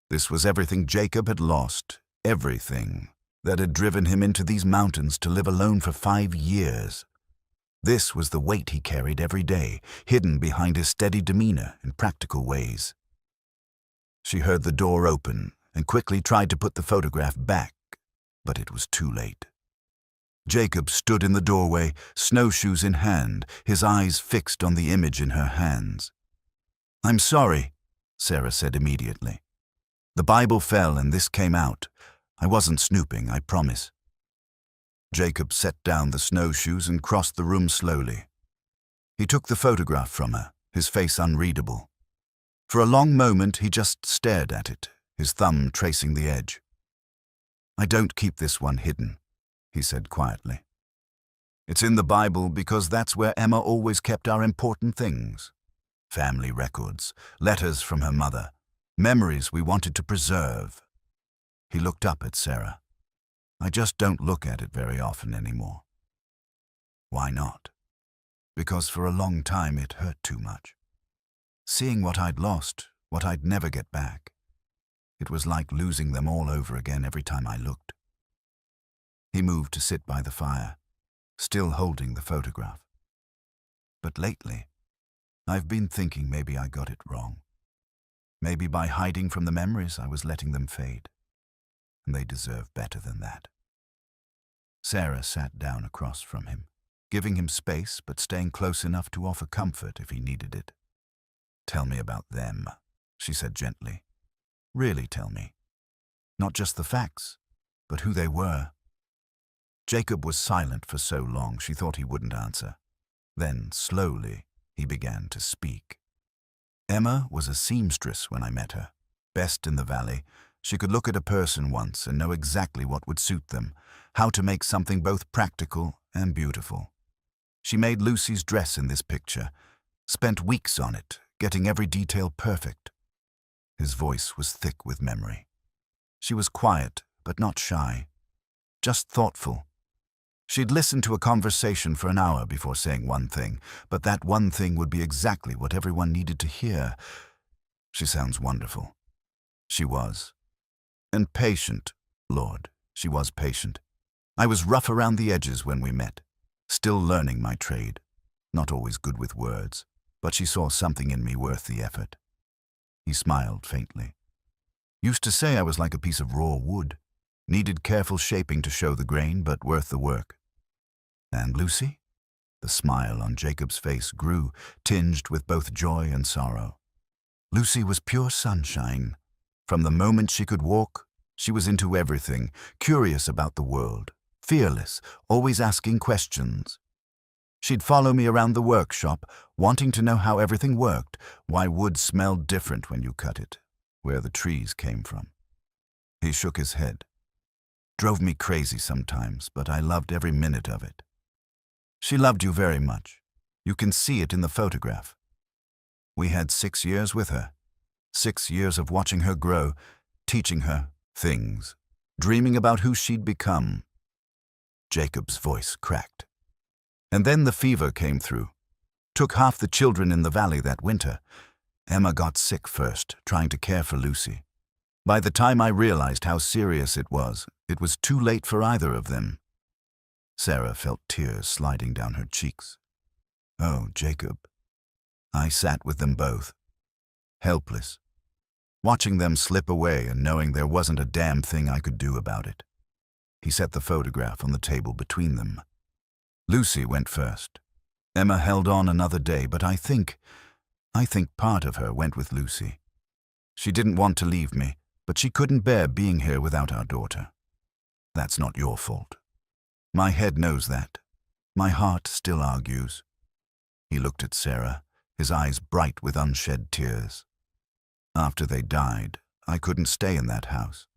S1: This was everything Jacob had lost, everything that had driven him into these mountains to live alone for 5 years. This was the weight he carried every day, hidden behind his steady demeanor and practical ways. She heard the door open and quickly tried to put the photograph back, but it was too late. Jacob stood in the doorway, snowshoes in hand, his eyes fixed on the image in her hands. "I'm sorry," Sarah said immediately. "The Bible fell and this came out. I wasn't snooping, I promise." Jacob set down the snowshoes and crossed the room slowly. He took the photograph from her, his face unreadable. For a long moment he just stared at it, his thumb tracing the edge. "I don't keep this one hidden," he said quietly. "It's in the Bible because that's where Emma always kept our important things. Family records, letters from her mother, memories we wanted to preserve." He looked up at Sarah. "I just don't look at it very often anymore." "Why not?" "Because for a long time it hurt too much. Seeing what I'd lost, what I'd never get back. It was like losing them all over again every time I looked." He moved to sit by the fire, still holding the photograph. "But lately, I've been thinking maybe I got it wrong. Maybe by hiding from the memories I was letting them fade. And they deserve better than that." Sarah sat down across from him, giving him space but staying close enough to offer comfort if he needed it. "Tell me about them," she said gently. "Really tell me. Not just the facts, but who they were." Jacob was silent for so long she thought he wouldn't answer. Then, slowly, he began to speak. "Emma was a seamstress when I met her, best in the valley. She could look at a person once and know exactly what would suit them, how to make something both practical and beautiful. She made Lucy's dress in this picture, spent weeks on it, getting every detail perfect." His voice was thick with memory. She was quiet, but not shy, just thoughtful. She'd listen to a conversation for an hour before saying one thing, but that one thing would be exactly what everyone needed to hear. "She sounds wonderful." She was. And patient, Lord, she was patient. I was rough around the edges when we met, still learning my trade, not always good with words, but she saw something in me worth the effort. He smiled faintly. "Used to say I was like a piece of raw wood, needed careful shaping to show the grain, but worth the work." "And Lucy?" The smile on Jacob's face grew, tinged with both joy and sorrow. "Lucy was pure sunshine. From the moment she could walk, she was into everything, curious about the world, fearless, always asking questions. She'd follow me around the workshop, wanting to know how everything worked, why wood smelled different when you cut it, where the trees came from." He shook his head. "Drove me crazy sometimes, but I loved every minute of it." "She loved you very much. You can see it in the photograph. We had 6 years with her. 6 years of watching her grow, teaching her things, dreaming about who she'd become." Jacob's voice cracked. "And then the fever came through. Took half the children in the valley that winter. Emma got sick first, trying to care for Lucy. By the time I realized how serious it was too late for either of them." Sarah felt tears sliding down her cheeks. "Oh, Jacob." I sat with them both, helpless, watching them slip away and knowing there wasn't a damn thing I could do about it. He set the photograph on the table between them. Lucy went first. Emma held on another day, but I think part of her went with Lucy. She didn't want to leave me, but she couldn't bear being here without our daughter. That's not your fault. My head knows that. My heart still argues. He looked at Sarah, his eyes bright with unshed tears. After they died, I couldn't stay in that house.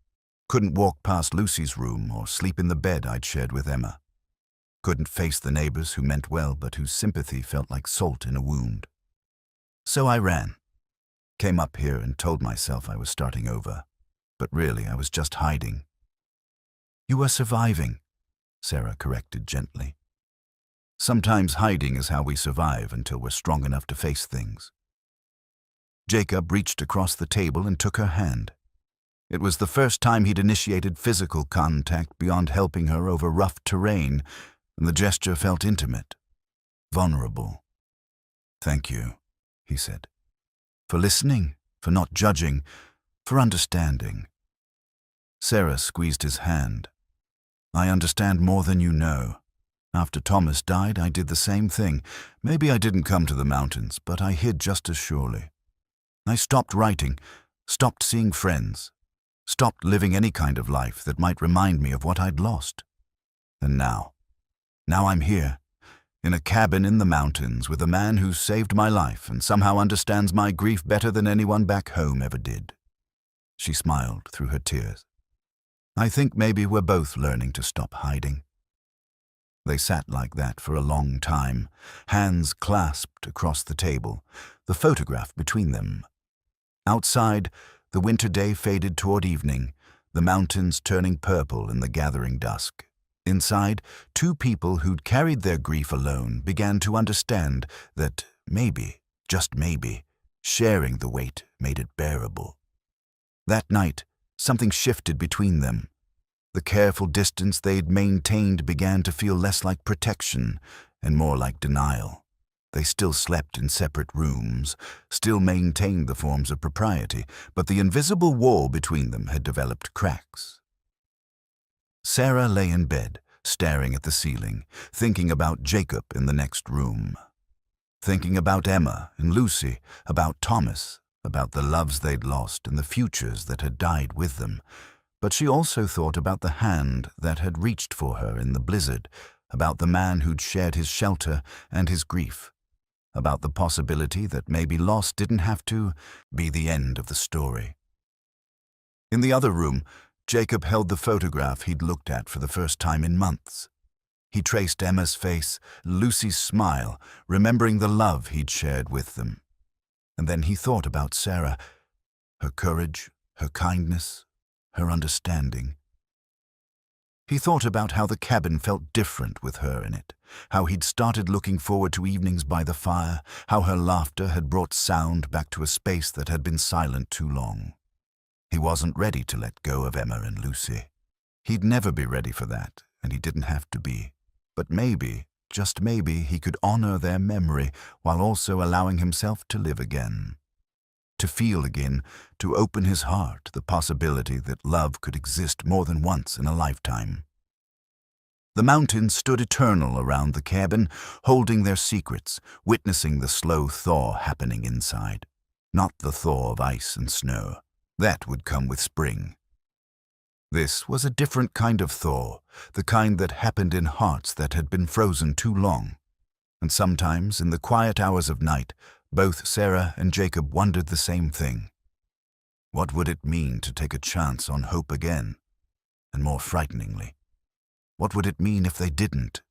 S1: Couldn't walk past Lucy's room or sleep in the bed I'd shared with Emma. Couldn't face the neighbors who meant well but whose sympathy felt like salt in a wound. So I ran. Came up here and told myself I was starting over. But really, I was just hiding. You were surviving, Sarah corrected gently. Sometimes hiding is how we survive until we're strong enough to face things. Jacob reached across the table and took her hand. It was the first time he'd initiated physical contact beyond helping her over rough terrain, and the gesture felt intimate, vulnerable. Thank you, he said, for listening, for not judging, for understanding. Sarah squeezed his hand. I understand more than you know. After Thomas died, I did the same thing. Maybe I didn't come to the mountains, but I hid just as surely. I stopped writing, stopped seeing friends, stopped living any kind of life that might remind me of what I'd lost. And now I'm here, in a cabin in the mountains with a man who saved my life and somehow understands my grief better than anyone back home ever did. She smiled through her tears. I think maybe we're both learning to stop hiding. They sat like that for a long time, hands clasped across the table, the photograph between them. Outside, the winter day faded toward evening, the mountains turning purple in the gathering dusk. Inside, two people who'd carried their grief alone began to understand that maybe, just maybe, sharing the weight made it bearable. That night, something shifted between them. The careful distance they'd maintained began to feel less like protection and more like denial. They still slept in separate rooms, still maintained the forms of propriety, but the invisible wall between them had developed cracks. Sarah lay in bed, staring at the ceiling, thinking about Jacob in the next room. Thinking about Emma and Lucy, about Thomas, about the loves they'd lost and the futures that had died with them. But she also thought about the hand that had reached for her in the blizzard, about the man who'd shared his shelter and his grief, about the possibility that maybe loss didn't have to be the end of the story. In the other room, Jacob held the photograph he'd looked at for the first time in months. He traced Emma's face, Lucy's smile, remembering the love he'd shared with them. And then he thought about Sarah, her courage, her kindness, her understanding. He thought about how the cabin felt different with her in it, how he'd started looking forward to evenings by the fire, how her laughter had brought sound back to a space that had been silent too long. He wasn't ready to let go of Emma and Lucy. He'd never be ready for that, and he didn't have to be. But maybe, just maybe, he could honor their memory while also allowing himself to live again. To feel again, to open his heart to the possibility that love could exist more than once in a lifetime. The mountains stood eternal around the cabin, holding their secrets, witnessing the slow thaw happening inside. Not the thaw of ice and snow. That would come with spring. This was a different kind of thaw, the kind that happened in hearts that had been frozen too long. And sometimes, in the quiet hours of night, both Sarah and Jacob wondered the same thing. What would it mean to take a chance on hope again? And more frighteningly, what would it mean if they didn't?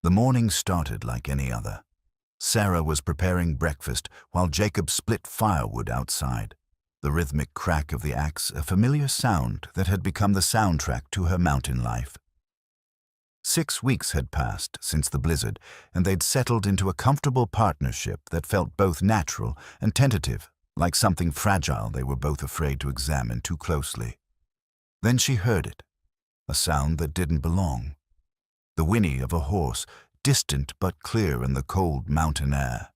S1: The morning started like any other. Sarah was preparing breakfast while Jacob split firewood outside. The rhythmic crack of the axe, a familiar sound that had become the soundtrack to her mountain life. 6 weeks had passed since the blizzard, and they'd settled into a comfortable partnership that felt both natural and tentative, like something fragile they were both afraid to examine too closely. Then she heard it, a sound that didn't belong. The whinny of a horse, distant but clear in the cold mountain air.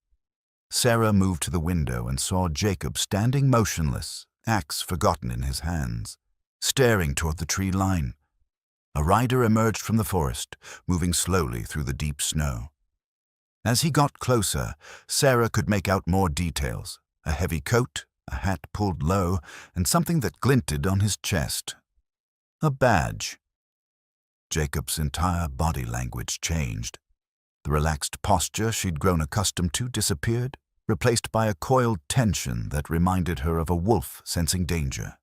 S1: Sarah moved to the window and saw Jacob standing motionless, axe forgotten in his hands, staring toward the tree line. A rider emerged from the forest, moving slowly through the deep snow. As he got closer, Sarah could make out more details: a heavy coat, a hat pulled low, and something that glinted on his chest. A badge. Jacob's entire body language changed. The relaxed posture she'd grown accustomed to disappeared, replaced by a coiled tension that reminded her of a wolf sensing danger.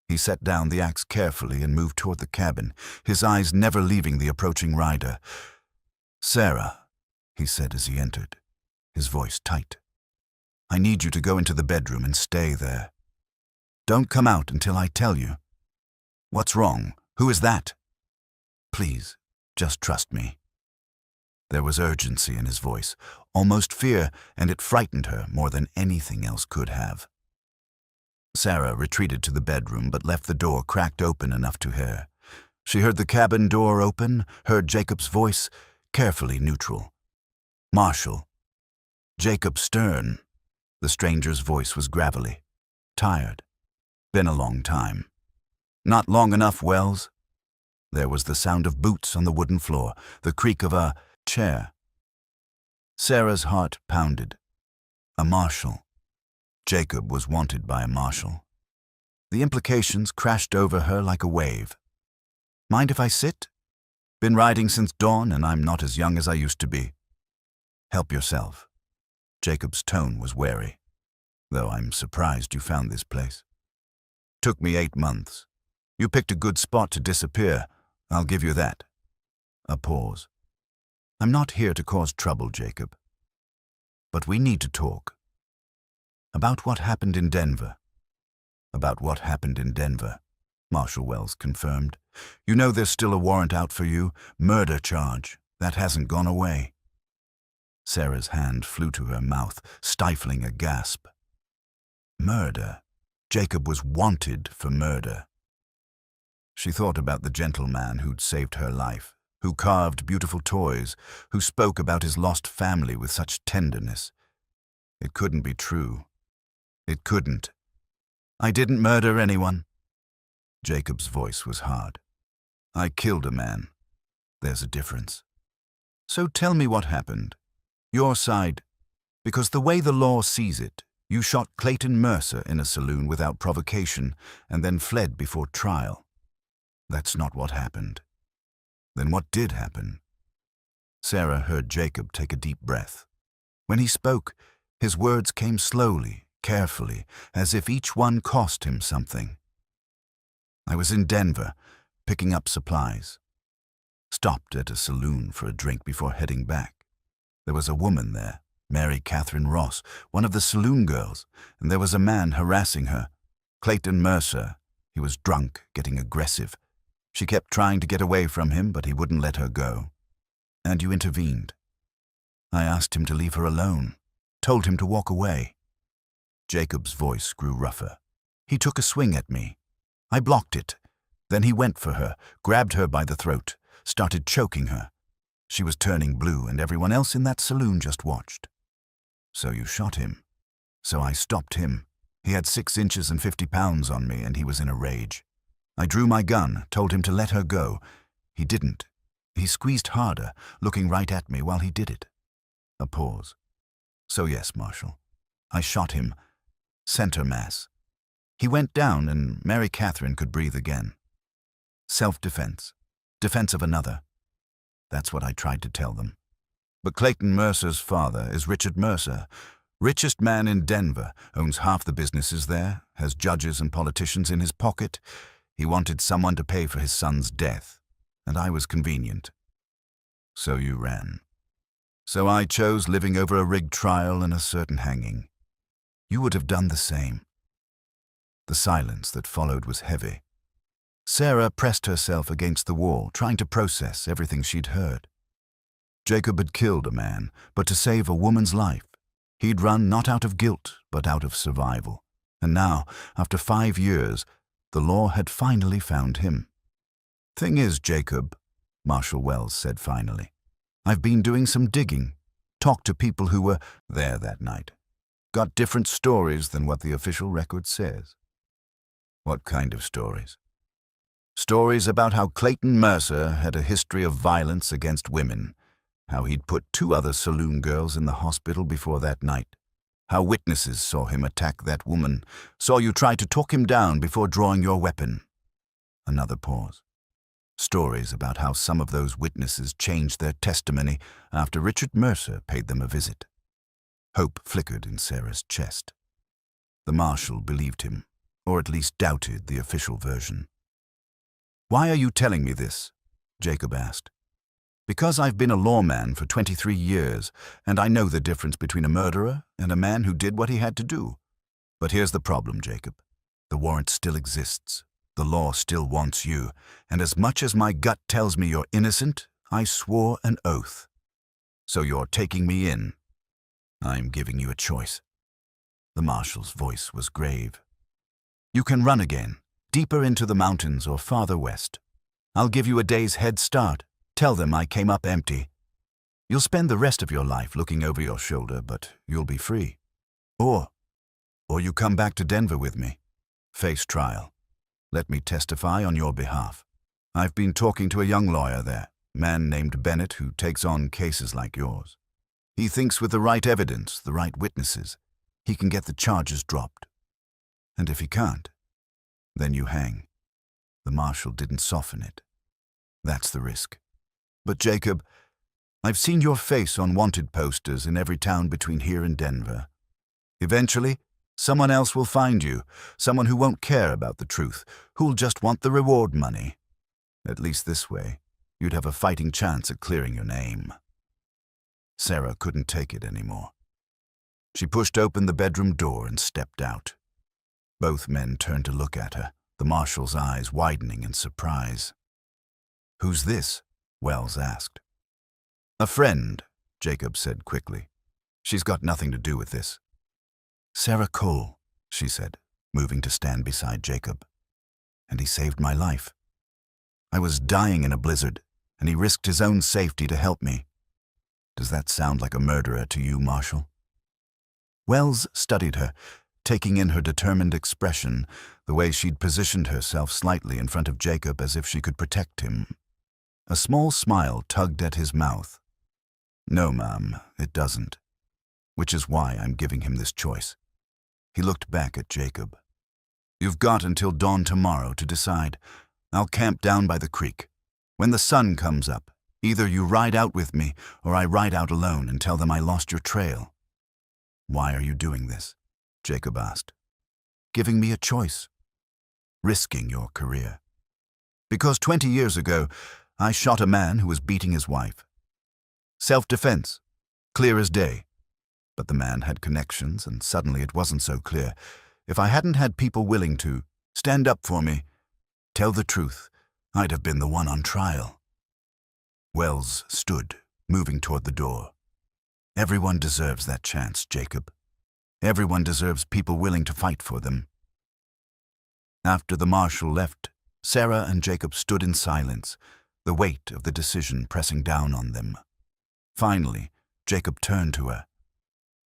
S1: He set down the axe carefully and moved toward the cabin, his eyes never leaving the approaching rider. "Sarah," he said as he entered, his voice tight. "I need you to go into the bedroom and stay there. Don't come out until I tell you." "What's wrong? Who is that?" "Please, just trust me." There was urgency in his voice, almost fear, and it frightened her more than anything else could have. Sarah retreated to the bedroom but left the door cracked open enough to hear. She heard the cabin door open, heard Jacob's voice, carefully neutral. "Marshall." "Jacob Stern." The stranger's voice was gravelly. "Tired. Been a long time." "Not long enough, Wells." There was the sound of boots on the wooden floor, the creak of a chair. Sarah's heart pounded. A marshal. Jacob was wanted by a marshal. The implications crashed over her like a wave. "Mind if I sit? Been riding since dawn, and I'm not as young as I used to be." "Help yourself." Jacob's tone was wary. "Though I'm surprised you found this place. Took me 8 months. You picked a good spot to disappear, I'll give you that." A pause. "I'm not here to cause trouble, Jacob. But we need to talk. About what happened in Denver." "About what happened in Denver," Marshal Wells confirmed. "You know there's still a warrant out for you, murder charge. That hasn't gone away." Sarah's hand flew to her mouth, stifling a gasp. Murder. Jacob was wanted for murder. She thought about the gentleman who'd saved her life, who carved beautiful toys, who spoke about his lost family with such tenderness. It couldn't be true. It couldn't. "I didn't murder anyone." Jacob's voice was hard. "I killed a man. There's a difference. So tell me what happened. Your side. Because the way the law sees it, you shot Clayton Mercer in a saloon without provocation and then fled before trial. That's not what happened. Then what did happen?" Sarah heard Jacob take a deep breath. When he spoke, his words came slowly, carefully, as if each one cost him something. "I was in Denver, picking up supplies. Stopped at a saloon for a drink before heading back. There was a woman there, Mary Catherine Ross, one of the saloon girls, and there was a man harassing her. Clayton Mercer. He was drunk, getting aggressive. She kept trying to get away from him, but he wouldn't let her go. And you intervened. I asked him to leave her alone, told him to walk away." Jacob's voice grew rougher. "He took a swing at me. I blocked it. Then he went for her, grabbed her by the throat, started choking her. She was turning blue, and everyone else in that saloon just watched. So you shot him. So I stopped him. He had 6 inches and 50 pounds on me, and he was in a rage. I drew my gun, told him to let her go. He didn't. He squeezed harder, looking right at me while he did it." A pause. "So yes, Marshal. I shot him. Center mass. He went down, and Mary Catherine could breathe again. Self-defense. Defense of another. That's what I tried to tell them. But Clayton Mercer's father is Richard Mercer, richest man in Denver, owns half the businesses there, has judges and politicians in his pocket. He wanted someone to pay for his son's death, and I was convenient. So you ran. So I chose living over a rigged trial and a certain hanging. You would have done the same." The silence that followed was heavy. Sarah pressed herself against the wall, trying to process everything she'd heard. Jacob had killed a man, but to save a woman's life. He'd run not out of guilt, but out of survival. And now, after 5 years, the law had finally found him. "Thing is, Jacob," Marshal Wells said finally, "I've been doing some digging. talked to people who were there that night, got different stories than what the official record says. What kind of stories? Stories about how Clayton Mercer had a history of violence against women, how he'd put 2 other saloon girls in the hospital before that night, how witnesses saw him attack that woman, saw you try to talk him down before drawing your weapon. Another pause. Stories about how some of those witnesses changed their testimony after Richard Mercer paid them a visit. Hope flickered in Sarah's chest. The marshal believed him, or at least doubted the official version. "Why are you telling me this?" Jacob asked. "Because I've been a lawman for 23 years, and I know the difference between a murderer and a man who did what he had to do. But here's the problem, Jacob. The warrant still exists. The law still wants you, and as much as my gut tells me you're innocent, I swore an oath. So you're taking me in. I'm giving you a choice." The marshal's voice was grave. "You can run again, deeper into the mountains or farther west. I'll give you a day's head start. Tell them I came up empty. You'll spend the rest of your life looking over your shoulder, but you'll be free. Or you come back to Denver with me. Face trial. Let me testify on your behalf. I've been talking to a young lawyer there, a man named Bennett, who takes on cases like yours. He thinks with the right evidence, the right witnesses, he can get the charges dropped. And if he can't, then you hang." The marshal didn't soften it. "That's the risk. But Jacob, I've seen your face on wanted posters in every town between here and Denver. Eventually, someone else will find you, someone who won't care about the truth, who'll just want the reward money. At least this way, you'd have a fighting chance at clearing your name." Sarah couldn't take it anymore. She pushed open the bedroom door and stepped out. Both men turned to look at her, the marshal's eyes widening in surprise. "Who's this?" Wells asked. "A friend," Jacob said quickly. "She's got nothing to do with this." "Sarah Cole," she said, moving to stand beside Jacob. "And he saved my life. I was dying in a blizzard, and he risked his own safety to help me. Does that sound like a murderer to you, Marshal?" Wells studied her, taking in her determined expression, the way she'd positioned herself slightly in front of Jacob as if she could protect him. A small smile tugged at his mouth. "No, ma'am, it doesn't. Which is why I'm giving him this choice." He looked back at Jacob. "You've got until dawn tomorrow to decide. I'll camp down by the creek. When the sun comes up, either you ride out with me or I ride out alone and tell them I lost your trail." "Why are you doing this?" Jacob asked. "Giving me a choice. Risking your career. Because 20 years ago, I shot a man who was beating his wife. Self-defense. Clear as day. But the man had connections, and suddenly it wasn't so clear. If I hadn't had people willing to stand up for me, tell the truth, I'd have been the one on trial." Wells stood, moving toward the door. "Everyone deserves that chance, Jacob. Everyone deserves people willing to fight for them." After the marshal left, Sarah and Jacob stood in silence, the weight of the decision pressing down on them. Finally, Jacob turned to her.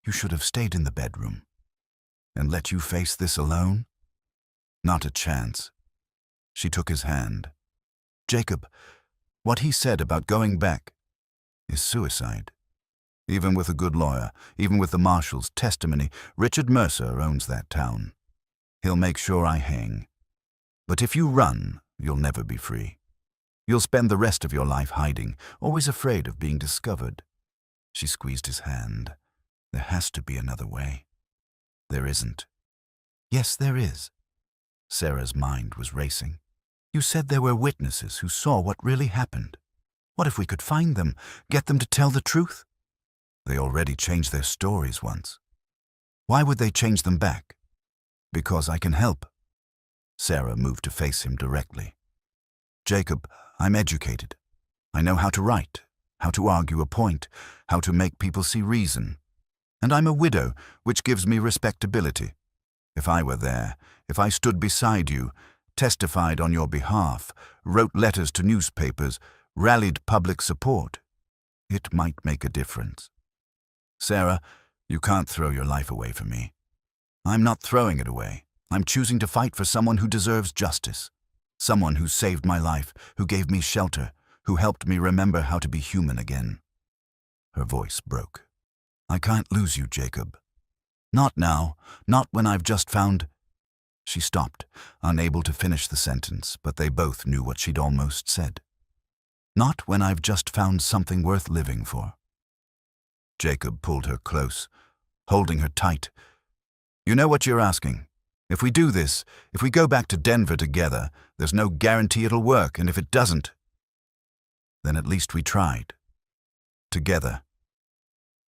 S1: "You should have stayed in the bedroom. And let you face this alone? Not a chance." She took his hand. "Jacob, what he said about going back is suicide. Even with a good lawyer, even with the marshal's testimony, Richard Mercer owns that town. He'll make sure I hang. But if you run, you'll never be free. You'll spend the rest of your life hiding, always afraid of being discovered." She squeezed his hand. "There has to be another way." "There isn't." "Yes, there is." Sarah's mind was racing. "You said there were witnesses who saw what really happened. What if we could find them, get them to tell the truth?" "They already changed their stories once." "Why would they change them back?" "Because I can help." Sarah moved to face him directly. "Jacob, I'm educated. I know how to write, how to argue a point, how to make people see reason. And I'm a widow, which gives me respectability. If I were there, if I stood beside you, testified on your behalf, wrote letters to newspapers, rallied public support, it might make a difference. Sarah, you can't throw your life away for me. I'm not throwing it away. I'm choosing to fight for someone who deserves justice. Someone who saved my life, who gave me shelter, who helped me remember how to be human again. Her voice broke. I can't lose you, Jacob. Not now, not when I've just found... She stopped, unable to finish the sentence, but they both knew what she'd almost said. Not when I've just found something worth living for. Jacob pulled her close, holding her tight. You know what you're asking. If we do this, if we go back to Denver together, there's no guarantee it'll work, and if it doesn't, then at least we tried. Together.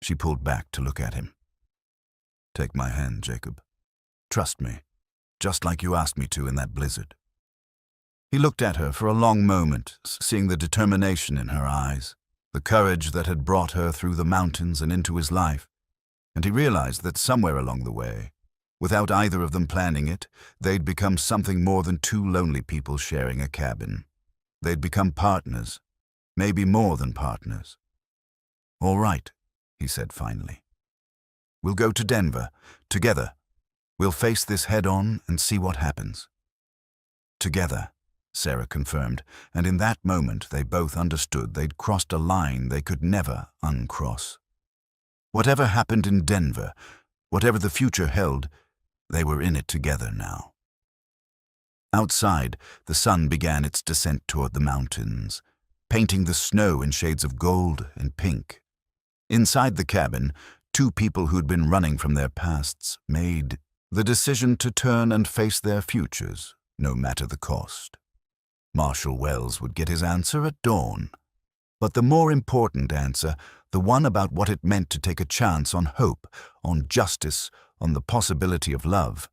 S1: She pulled back to look at him. Take my hand, Jacob. Trust me, just like you asked me to in that blizzard. He looked at her for a long moment, seeing the determination in her eyes, the courage that had brought her through the mountains and into his life, and he realized that somewhere along the way, without either of them planning it, they'd become something more than two lonely people sharing a cabin. They'd become partners, maybe more than partners. All right, he said finally. We'll go to Denver, together. We'll face this head-on and see what happens. Together, Sarah confirmed, and in that moment they both understood they'd crossed a line they could never uncross. Whatever happened in Denver, whatever the future held, they were in it together now. Outside, the sun began its descent toward the mountains, painting the snow in shades of gold and pink. Inside the cabin, two people who'd been running from their pasts made the decision to turn and face their futures, no matter the cost. Marshall Wells would get his answer at dawn. But the more important answer, the one about what it meant to take a chance on hope, on justice, on the possibility of love,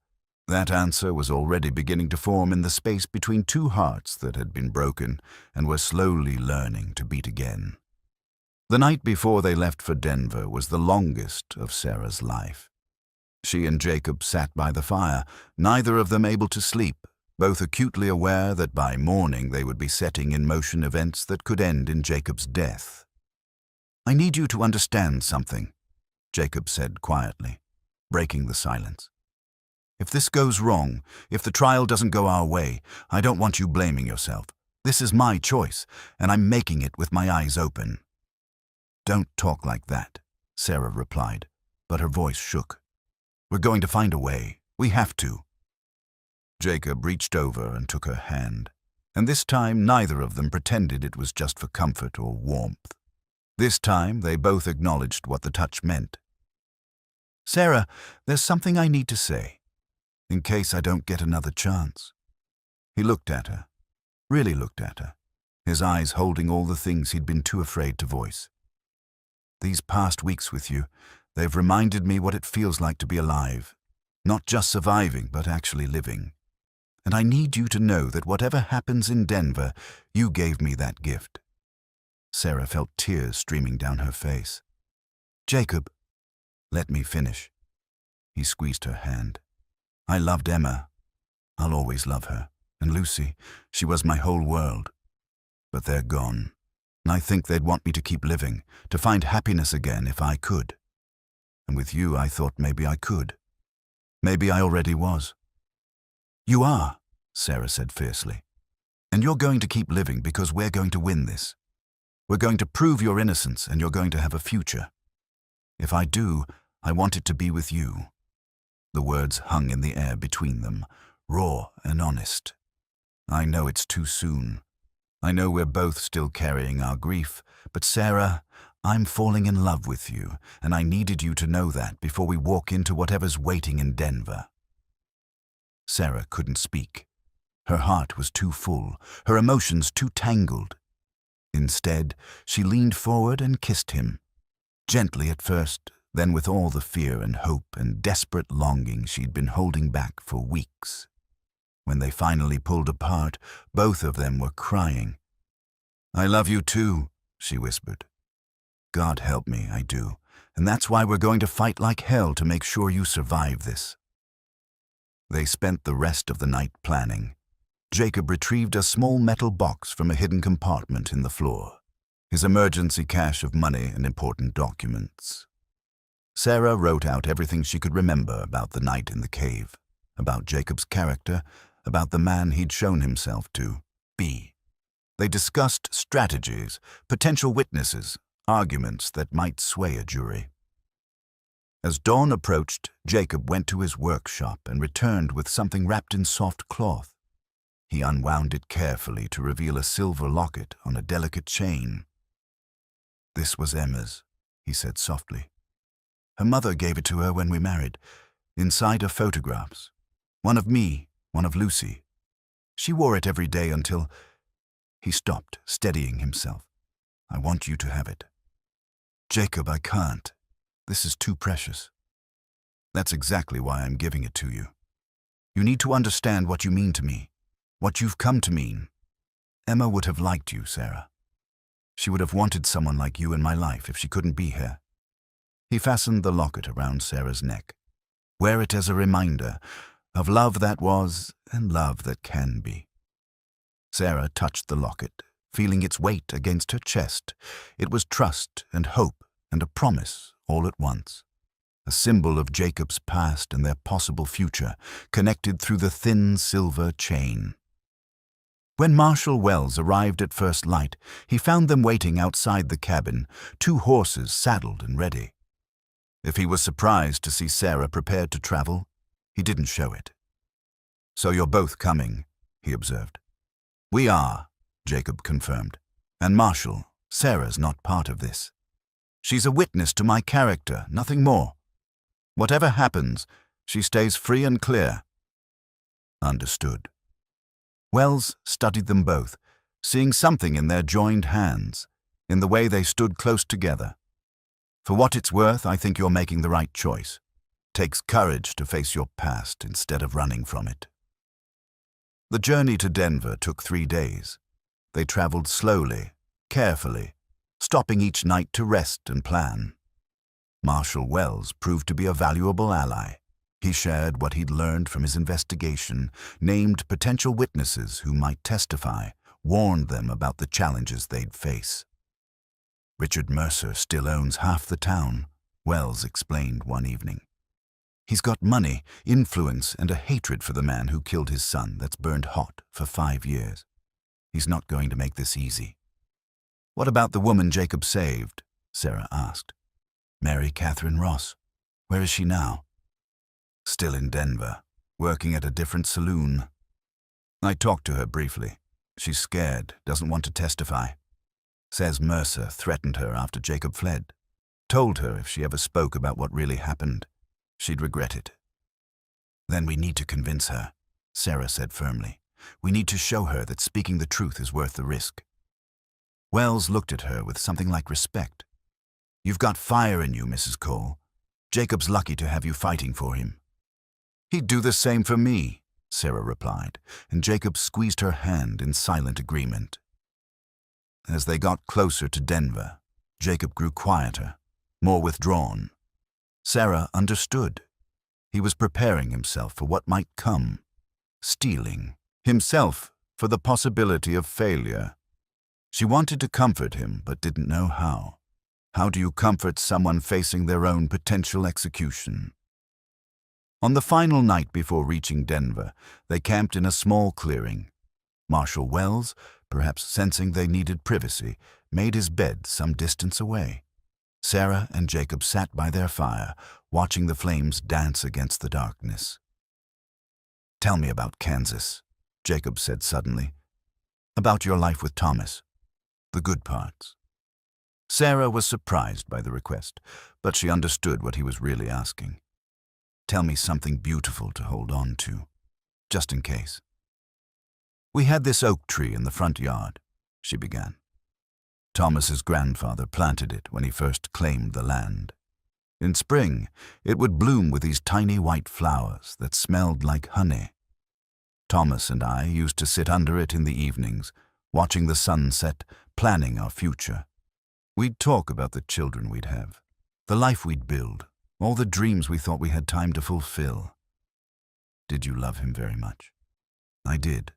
S1: that answer was already beginning to form in the space between two hearts that had been broken and were slowly learning to beat again. The night before they left for Denver was the longest of Sarah's life. She and Jacob sat by the fire, neither of them able to sleep, both acutely aware that by morning they would be setting in motion events that could end in Jacob's death. I need you to understand something, Jacob said quietly, breaking the silence. If this goes wrong, if the trial doesn't go our way, I don't want you blaming yourself. This is my choice, and I'm making it with my eyes open. Don't talk like that, Sarah replied, but her voice shook. We're going to find a way. We have to. Jacob reached over and took her hand, and this time neither of them pretended it was just for comfort or warmth. This time they both acknowledged what the touch meant. Sarah, there's something I need to say, in case I don't get another chance. He looked at her, really looked at her, his eyes holding all the things he'd been too afraid to voice. These past weeks with you, they've reminded me what it feels like to be alive, not just surviving, but actually living. And I need you to know that whatever happens in Denver, you gave me that gift. Sarah felt tears streaming down her face. Jacob, let me finish. He squeezed her hand. I loved Emma. I'll always love her. And Lucy, she was my whole world. But they're gone. And I think they'd want me to keep living, to find happiness again if I could. And with you, I thought maybe I could. Maybe I already was. You are, Sarah said fiercely. And you're going to keep living because we're going to win this. We're going to prove your innocence and you're going to have a future. If I do, I want it to be with you. The words hung in the air between them, raw and honest. I know it's too soon. I know we're both still carrying our grief, but Sarah, I'm falling in love with you, and I needed you to know that before we walk into whatever's waiting in Denver. Sarah couldn't speak. Her heart was too full, her emotions too tangled. Instead, she leaned forward and kissed him, gently at first, then with all the fear and hope and desperate longing she'd been holding back for weeks. When they finally pulled apart, both of them were crying. I love you too, she whispered. God help me, I do, and that's why we're going to fight like hell to make sure you survive this. They spent the rest of the night planning. Jacob retrieved a small metal box from a hidden compartment in the floor, his emergency cache of money and important documents. Sarah wrote out everything she could remember about the night in the cave, about Jacob's character, about the man he'd shown himself to be. They discussed strategies, potential witnesses, arguments that might sway a jury. As dawn approached, Jacob went to his workshop and returned with something wrapped in soft cloth. He unwound it carefully to reveal a silver locket on a delicate chain. "This was Emma's," he said softly. "Her mother gave it to her when we married. Inside are photographs. One of me, one of Lucy. She wore it every day until—" He stopped, steadying himself. "I want you to have it." "Jacob, I can't. This is too precious." "That's exactly why I'm giving it to you. You need to understand what you mean to me, what you've come to mean. Emma would have liked you, Sarah. She would have wanted someone like you in my life if she couldn't be here." He fastened the locket around Sarah's neck. "Wear it as a reminder of love that was and love that can be." Sarah touched the locket, feeling its weight against her chest. It was trust and hope and a promise all at once. A symbol of Jacob's past and their possible future, connected through the thin silver chain. When Marshal Wells arrived at first light, he found them waiting outside the cabin, 2 horses saddled and ready. If he was surprised to see Sarah prepared to travel, he didn't show it. "So you're both coming," he observed. "We are," Jacob confirmed. "And Marshal, Sarah's not part of this. She's a witness to my character, nothing more. Whatever happens, she stays free and clear." "Understood." Wells studied them both, seeing something in their joined hands, in the way they stood close together. "For what it's worth, I think you're making the right choice. Takes courage to face your past instead of running from it." The journey to Denver took 3 days. They traveled slowly, carefully, stopping each night to rest and plan. Marshal Wells proved to be a valuable ally. He shared what he'd learned from his investigation, named potential witnesses who might testify, warned them about the challenges they'd face. "Richard Mercer still owns half the town," Wells explained one evening. "He's got money, influence, and a hatred for the man who killed his son that's burned hot for 5 years. He's not going to make this easy." "What about the woman Jacob saved?" Sarah asked. "Mary Catherine Ross. Where is she now?" "Still in Denver, working at a different saloon. I talked to her briefly. She's scared, doesn't want to testify. Says Mercer threatened her after Jacob fled. Told her if she ever spoke about what really happened, she'd regret it." "Then we need to convince her," Sarah said firmly. "We need to show her that speaking the truth is worth the risk." Wells looked at her with something like respect. "You've got fire in you, Mrs. Cole. Jacob's lucky to have you fighting for him." "He'd do the same for me," Sarah replied, and Jacob squeezed her hand in silent agreement. As they got closer to Denver, Jacob grew quieter, more withdrawn. Sarah understood. He was preparing himself for what might come, steeling himself for the possibility of failure. She wanted to comfort him, but didn't know how. How do you comfort someone facing their own potential execution? On the final night before reaching Denver, they camped in a small clearing. Marshal Wells, perhaps sensing they needed privacy, made his bed some distance away. Sarah and Jacob sat by their fire, watching the flames dance against the darkness. "Tell me about Kansas," Jacob said suddenly. "About your life with Thomas. The good parts." Sarah was surprised by the request, but she understood what he was really asking. "Tell me something beautiful to hold on to, just in case." "We had this oak tree in the front yard," she began. Thomas's grandfather planted it when he first claimed the land. In spring, it would bloom with these tiny white flowers that smelled like honey. Thomas and I used to sit under it in the evenings, watching the sunset, planning our future. We'd talk about the children we'd have, the life we'd build, all the dreams we thought we had time to fulfill. Did you love him very much? I did.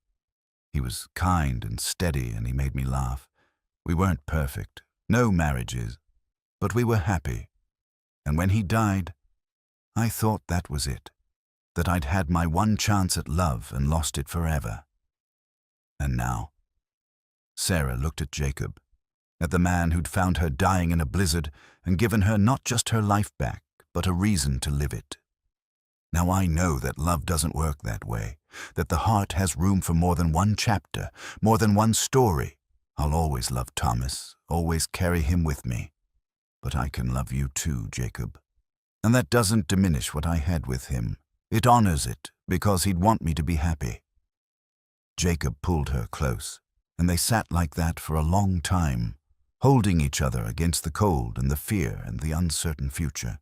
S1: He was kind and steady, and he made me laugh. We weren't perfect, no marriages, but we were happy. And when he died, I thought that was it, that I'd had my one chance at love and lost it forever. And now? Sarah looked at Jacob, at the man who'd found her dying in a blizzard and given her not just her life back, but a reason to live it. Now I know that love doesn't work that way, that the heart has room for more than one chapter, more than one story. I'll always love Thomas, always carry him with me. But I can love you too, Jacob. And that doesn't diminish what I had with him. It honors it, because he'd want me to be happy. Jacob pulled her close, and they sat like that for a long time, holding each other against the cold and the fear and the uncertain future.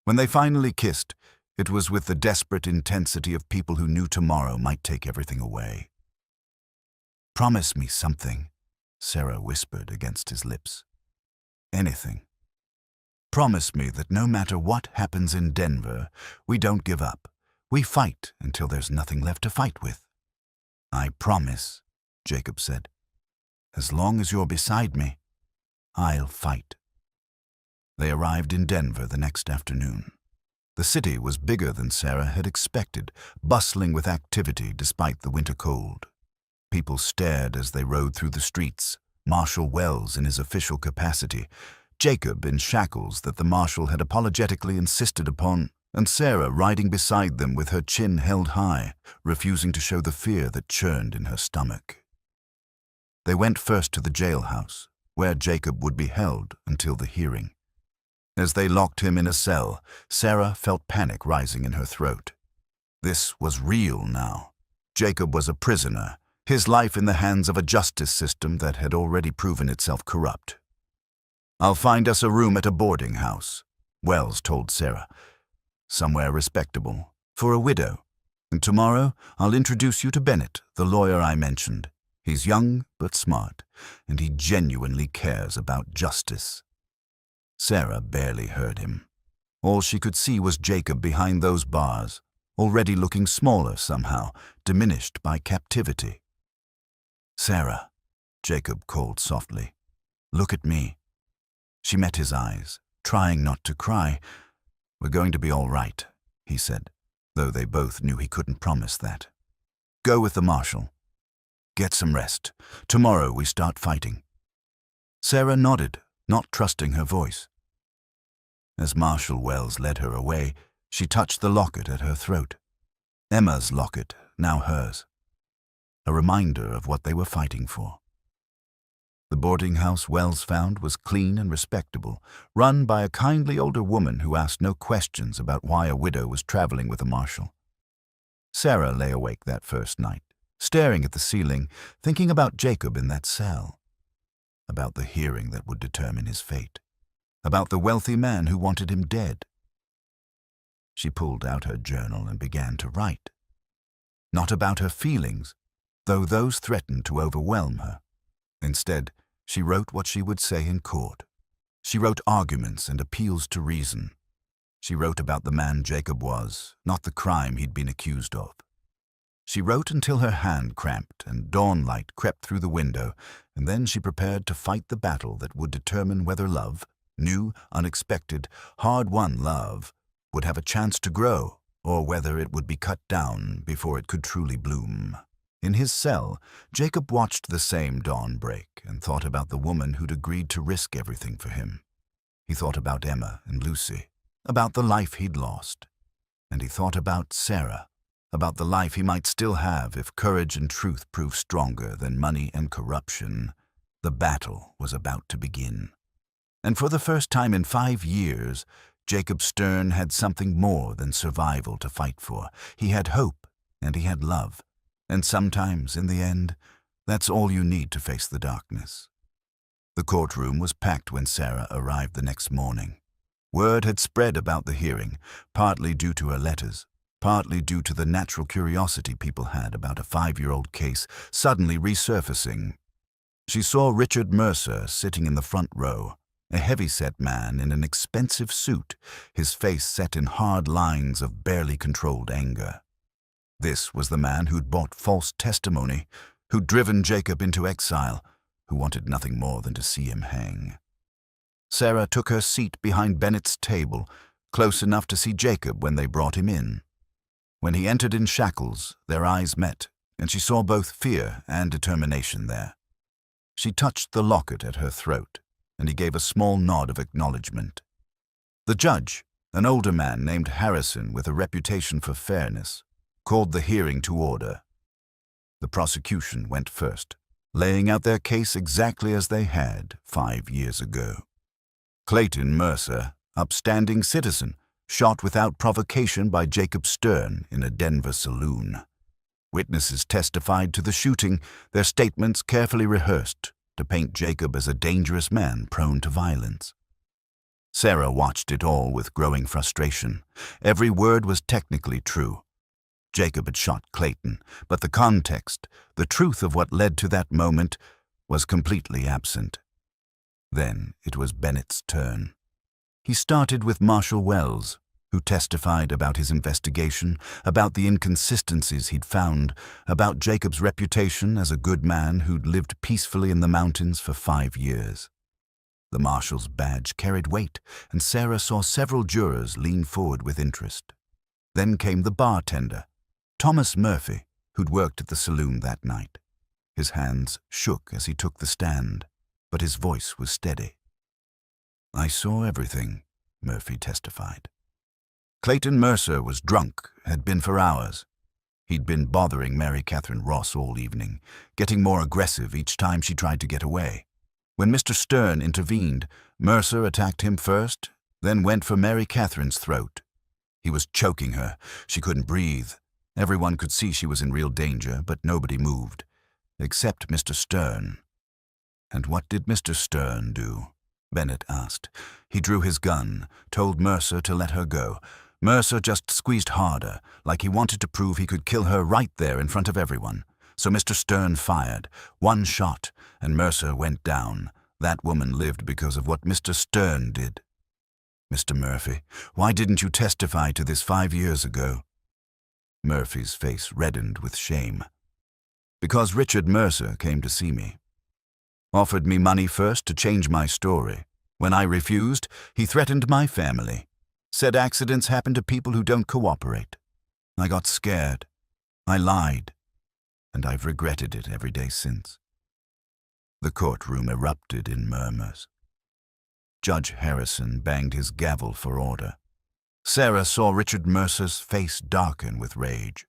S1: When they finally kissed, it was with the desperate intensity of people who knew tomorrow might take everything away. "Promise me something," Sarah whispered against his lips. "Anything. Promise me that no matter what happens in Denver, we don't give up. We fight until there's nothing left to fight with." "I promise," Jacob said. "As long as you're beside me, I'll fight." They arrived in Denver the next afternoon. The city was bigger than Sarah had expected, bustling with activity despite the winter cold. People stared as they rode through the streets, Marshal Wells in his official capacity, Jacob in shackles that the marshal had apologetically insisted upon, and Sarah riding beside them with her chin held high, refusing to show the fear that churned in her stomach. They went first to the jailhouse, where Jacob would be held until the hearing. As they locked him in a cell, Sarah felt panic rising in her throat. This was real now. Jacob was a prisoner, his life in the hands of a justice system that had already proven itself corrupt. "I'll find us a room at a boarding house," Wells told Sarah. "Somewhere respectable, for a widow. And tomorrow I'll introduce you to Bennett, the lawyer I mentioned. He's young but smart, and he genuinely cares about justice." Sarah barely heard him. All she could see was Jacob behind those bars, already looking smaller somehow, diminished by captivity. "Sarah," Jacob called softly, "look at me." She met his eyes, trying not to cry. "We're going to be all right," he said, though they both knew he couldn't promise that. "Go with the marshal. Get some rest. Tomorrow we start fighting." Sarah nodded, not trusting her voice. As Marshal Wells led her away, she touched the locket at her throat. Emma's locket, now hers. A reminder of what they were fighting for. The boarding house Wells found was clean and respectable, run by a kindly older woman who asked no questions about why a widow was traveling with a marshal. Sarah lay awake that first night, staring at the ceiling, thinking about Jacob in that cell, about the hearing that would determine his fate, about the wealthy man who wanted him dead. She pulled out her journal and began to write. Not about her feelings, though those threatened to overwhelm her. Instead, she wrote what she would say in court. She wrote arguments and appeals to reason. She wrote about the man Jacob was, not the crime he'd been accused of. She wrote until her hand cramped and dawnlight crept through the window, and then she prepared to fight the battle that would determine whether love, new, unexpected, hard-won love, would have a chance to grow, or whether it would be cut down before it could truly bloom. In his cell, Jacob watched the same dawn break and thought about the woman who'd agreed to risk everything for him. He thought about Emma and Lucy, about the life he'd lost. And he thought about Sarah, about the life he might still have if courage and truth proved stronger than money and corruption. The battle was about to begin. And for the first time in 5 years, Jacob Stern had something more than survival to fight for. He had hope, and he had love. And sometimes, in the end, that's all you need to face the darkness. The courtroom was packed when Sarah arrived the next morning. Word had spread about the hearing, partly due to her letters, partly due to the natural curiosity people had about a 5-year-old case suddenly resurfacing. She saw Richard Mercer sitting in the front row, a heavy-set man in an expensive suit, his face set in hard lines of barely controlled anger. This was the man who'd bought false testimony, who'd driven Jacob into exile, who wanted nothing more than to see him hang. Sarah took her seat behind Bennett's table, close enough to see Jacob when they brought him in. When he entered in shackles, their eyes met, and she saw both fear and determination there. She touched the locket at her throat, and he gave a small nod of acknowledgement. The judge, an older man named Harrison with a reputation for fairness, called the hearing to order. The prosecution went first, laying out their case exactly as they had 5 years ago. Clayton Mercer, upstanding citizen, shot without provocation by Jacob Stern in a Denver saloon. Witnesses testified to the shooting, their statements carefully rehearsed to paint Jacob as a dangerous man prone to violence. Sarah watched it all with growing frustration. Every word was technically true. Jacob had shot Clayton, but the context, the truth of what led to that moment, was completely absent. Then it was Bennett's turn. He started with Marshall Wells, who testified about his investigation, about the inconsistencies he'd found, about Jacob's reputation as a good man who'd lived peacefully in the mountains for 5 years. The marshal's badge carried weight, and Sarah saw several jurors lean forward with interest. Then came the bartender, Thomas Murphy, who'd worked at the saloon that night. His hands shook as he took the stand, but his voice was steady. "I saw everything," Murphy testified. Clayton Mercer was drunk, had been for hours. He'd been bothering Mary Catherine Ross all evening, getting more aggressive each time she tried to get away. When Mr. Stern intervened, Mercer attacked him first, then went for Mary Catherine's throat. He was choking her. She couldn't breathe. Everyone could see she was in real danger, but nobody moved, except Mr. Stern. "And what did Mr. Stern do?" Bennett asked. He drew his gun, told Mercer to let her go. Mercer just squeezed harder, like he wanted to prove he could kill her right there in front of everyone. So Mr. Stern fired. 1 shot, and Mercer went down. That woman lived because of what Mr. Stern did. "Mr. Murphy, why didn't you testify to this 5 years ago?" Murphy's face reddened with shame. "Because Richard Mercer came to see me. Offered me money first to change my story. When I refused, he threatened my family. Said accidents happen to people who don't cooperate. I got scared. I lied. And I've regretted it every day since." The courtroom erupted in murmurs. Judge Harrison banged his gavel for order. Sarah saw Richard Mercer's face darken with rage,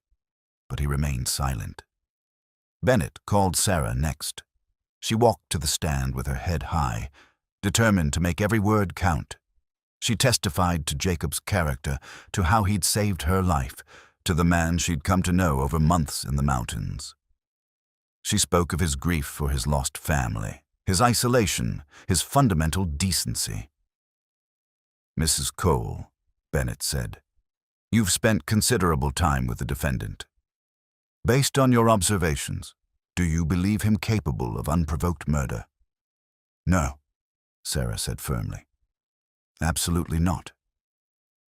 S1: but he remained silent. Bennett called Sarah next. She walked to the stand with her head high, determined to make every word count. She testified to Jacob's character, to how he'd saved her life, to the man she'd come to know over months in the mountains. She spoke of his grief for his lost family, his isolation, his fundamental decency. "Mrs. Cole," Bennett said, "you've spent considerable time with the defendant. Based on your observations, do you believe him capable of unprovoked murder?" "No," Sarah said firmly. "Absolutely not.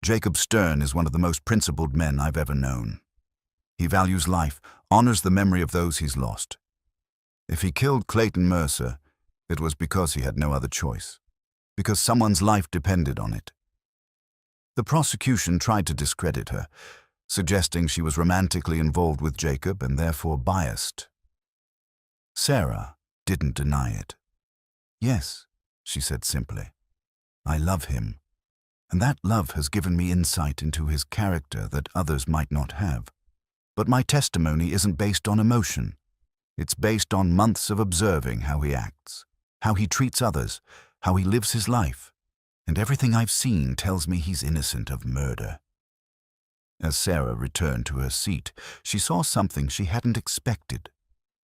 S1: Jacob Stern is one of the most principled men I've ever known. He values life, honors the memory of those he's lost. If he killed Clayton Mercer, it was because he had no other choice, because someone's life depended on it." The prosecution tried to discredit her, suggesting she was romantically involved with Jacob and therefore biased. Sarah didn't deny it. "Yes," she said simply, "I love him, and that love has given me insight into his character that others might not have. But my testimony isn't based on emotion. It's based on months of observing how he acts, how he treats others, how he lives his life, and everything I've seen tells me he's innocent of murder." As Sarah returned to her seat, she saw something she hadn't expected.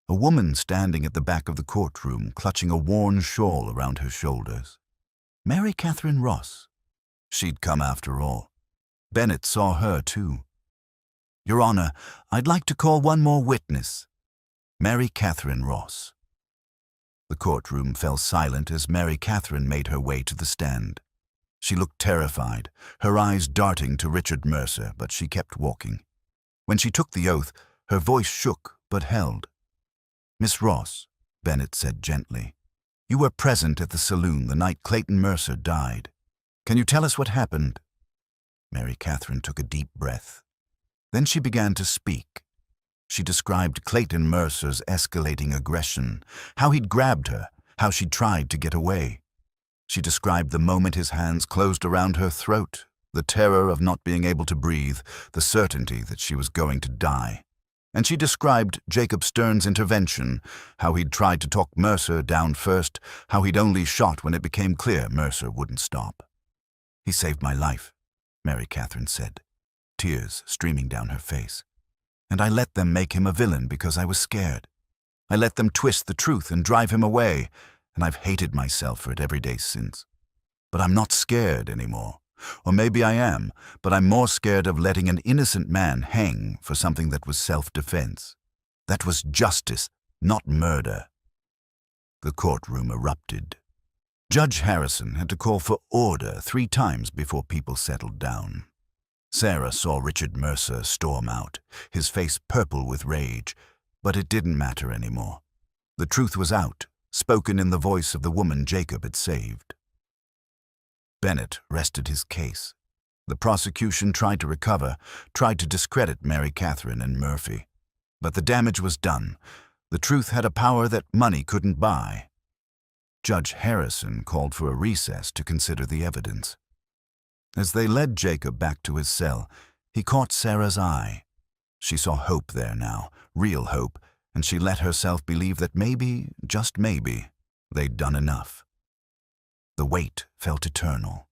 S1: A woman standing at the back of the courtroom, clutching a worn shawl around her shoulders. Mary Catherine Ross. She'd come after all. Bennett saw her too. "Your Honor, I'd like to call one more witness. Mary Catherine Ross." The courtroom fell silent as Mary Catherine made her way to the stand. She looked terrified, her eyes darting to Richard Mercer, but she kept walking. When she took the oath, her voice shook but held. "Miss Ross," Bennett said gently, You were present at the saloon the night Clayton Mercer died. Can you tell us what happened?" Mary Catherine took a deep breath. Then she began to speak. She described Clayton Mercer's escalating aggression, how he'd grabbed her, how she'd tried to get away. She described the moment his hands closed around her throat, the terror of not being able to breathe, the certainty that she was going to die. And she described Jacob Stern's intervention, how he'd tried to talk Mercer down first, how he'd only shot when it became clear Mercer wouldn't stop. "He saved my life," Mary Catherine said, tears streaming down her face. "And I let them make him a villain because I was scared. I let them twist the truth and drive him away, and I've hated myself for it every day since. But I'm not scared anymore. Or maybe I am, but I'm more scared of letting an innocent man hang for something that was self-defense. That was justice, not murder." The courtroom erupted. Judge Harrison had to call for order 3 times before people settled down. Sarah saw Richard Mercer storm out, his face purple with rage, but it didn't matter anymore. The truth was out, spoken in the voice of the woman Jacob had saved. Bennett rested his case. The prosecution tried to recover, tried to discredit Mary Catherine and Murphy. But the damage was done. The truth had a power that money couldn't buy. Judge Harrison called for a recess to consider the evidence. As they led Jacob back to his cell, he caught Sarah's eye. She saw hope there now, real hope, and she let herself believe that maybe, just maybe, they'd done enough. The weight felt eternal.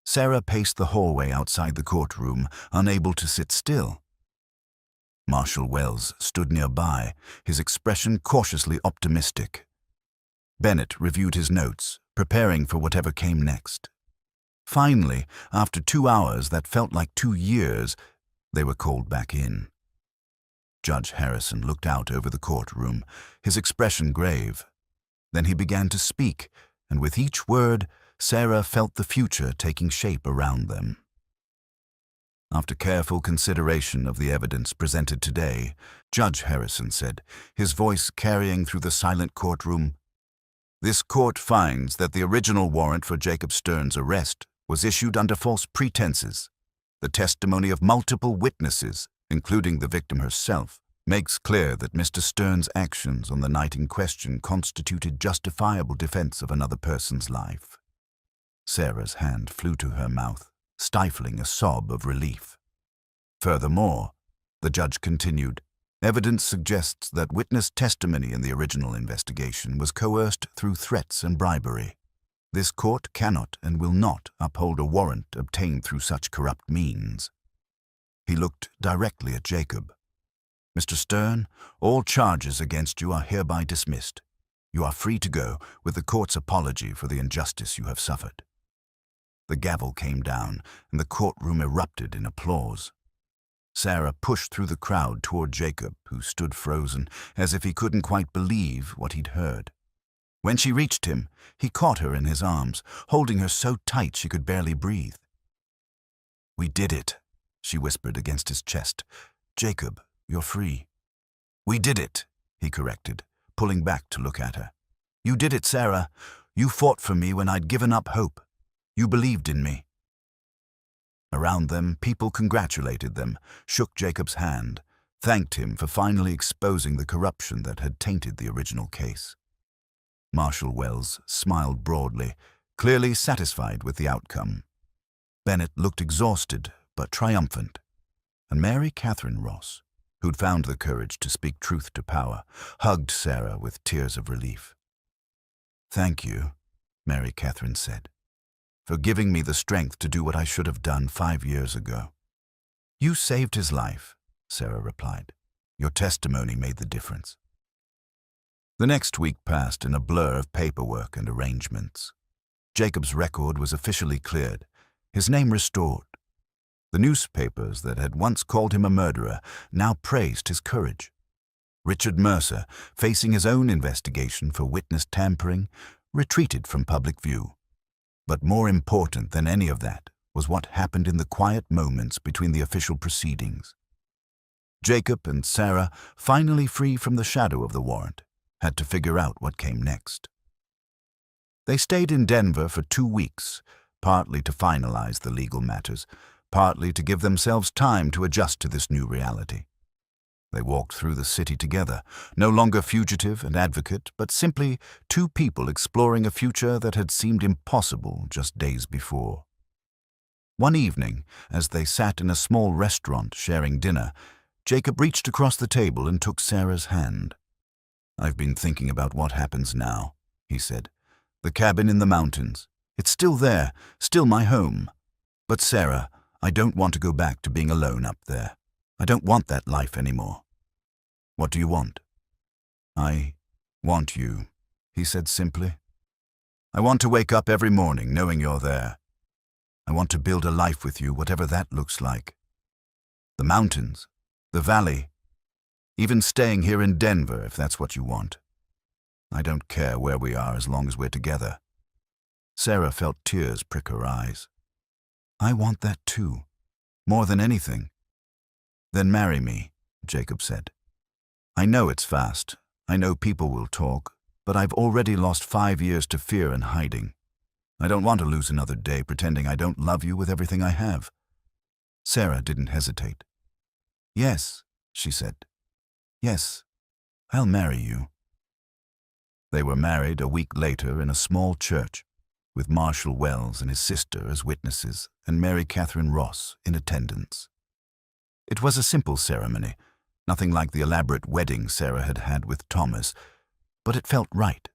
S1: Sarah paced the hallway outside the courtroom, unable to sit still. Marshal Wells stood nearby, his expression cautiously optimistic. Bennett reviewed his notes, preparing for whatever came next. Finally, after 2 hours that felt like 2 years, they were called back in. Judge Harrison looked out over the courtroom, his expression grave. Then he began to speak, and with each word, Sarah felt the future taking shape around them. After careful consideration of the evidence presented today, Judge Harrison said, his voice carrying through the silent courtroom, "This court finds that the original warrant for Jacob Stern's arrest was issued under false pretenses. The testimony of multiple witnesses, including the victim herself, makes clear that Mr. Stern's actions on the night in question constituted justifiable defense of another person's life." Sarah's hand flew to her mouth, stifling a sob of relief. Furthermore, the judge continued, evidence suggests that witness testimony in the original investigation was coerced through threats and bribery. This court cannot and will not uphold a warrant obtained through such corrupt means. He looked directly at Jacob. "Mr. Stern, all charges against you are hereby dismissed. You are free to go, with the court's apology for the injustice you have suffered." The gavel came down, and the courtroom erupted in applause. Sarah pushed through the crowd toward Jacob, who stood frozen, as if he couldn't quite believe what he'd heard. When she reached him, he caught her in his arms, holding her so tight she could barely breathe. "We did it," she whispered against his chest. "Jacob, you're free." "We did it," he corrected, pulling back to look at her. "You did it, Sarah. You fought for me when I'd given up hope. You believed in me." Around them, people congratulated them, shook Jacob's hand, thanked him for finally exposing the corruption that had tainted the original case. Marshal Wells smiled broadly, clearly satisfied with the outcome. Bennett looked exhausted but triumphant, and Mary Catherine Ross, who'd found the courage to speak truth to power, hugged Sarah with tears of relief. "Thank you," Mary Catherine said, "for giving me the strength to do what I should have done 5 years ago." "You saved his life," Sarah replied. "Your testimony made the difference." The next week passed in a blur of paperwork and arrangements. Jacob's record was officially cleared, his name restored. The newspapers that had once called him a murderer now praised his courage. Richard Mercer, facing his own investigation for witness tampering, retreated from public view. But more important than any of that was what happened in the quiet moments between the official proceedings. Jacob and Sarah, finally free from the shadow of the warrant, had to figure out what came next. They stayed in Denver for 2 weeks, partly to finalize the legal matters, partly to give themselves time to adjust to this new reality. They walked through the city together, no longer fugitive and advocate, but simply two people exploring a future that had seemed impossible just days before. One evening, as they sat in a small restaurant sharing dinner, Jacob reached across the table and took Sarah's hand. "I've been thinking about what happens now," he said. "The cabin in the mountains. It's still there, still my home. But Sarah, I don't want to go back to being alone up there. I don't want that life anymore." "What do you want?" "I want you," he said simply. "I want to wake up every morning knowing you're there. I want to build a life with you, whatever that looks like. The mountains, the valley, even staying here in Denver if that's what you want. I don't care where we are as long as we're together." Sarah felt tears prick her eyes. "I want that too, more than anything." "Then marry me," Jacob said. "I know it's fast. I know people will talk, but I've already lost 5 years to fear and hiding. I don't want to lose another day pretending I don't love you with everything I have." Sarah didn't hesitate. "Yes," she said. "Yes, I'll marry you." They were married a week later in a small church, with Marshall Wells and his sister as witnesses and Mary Catherine Ross in attendance. It was a simple ceremony, nothing like the elaborate wedding Sarah had had with Thomas, but it felt right.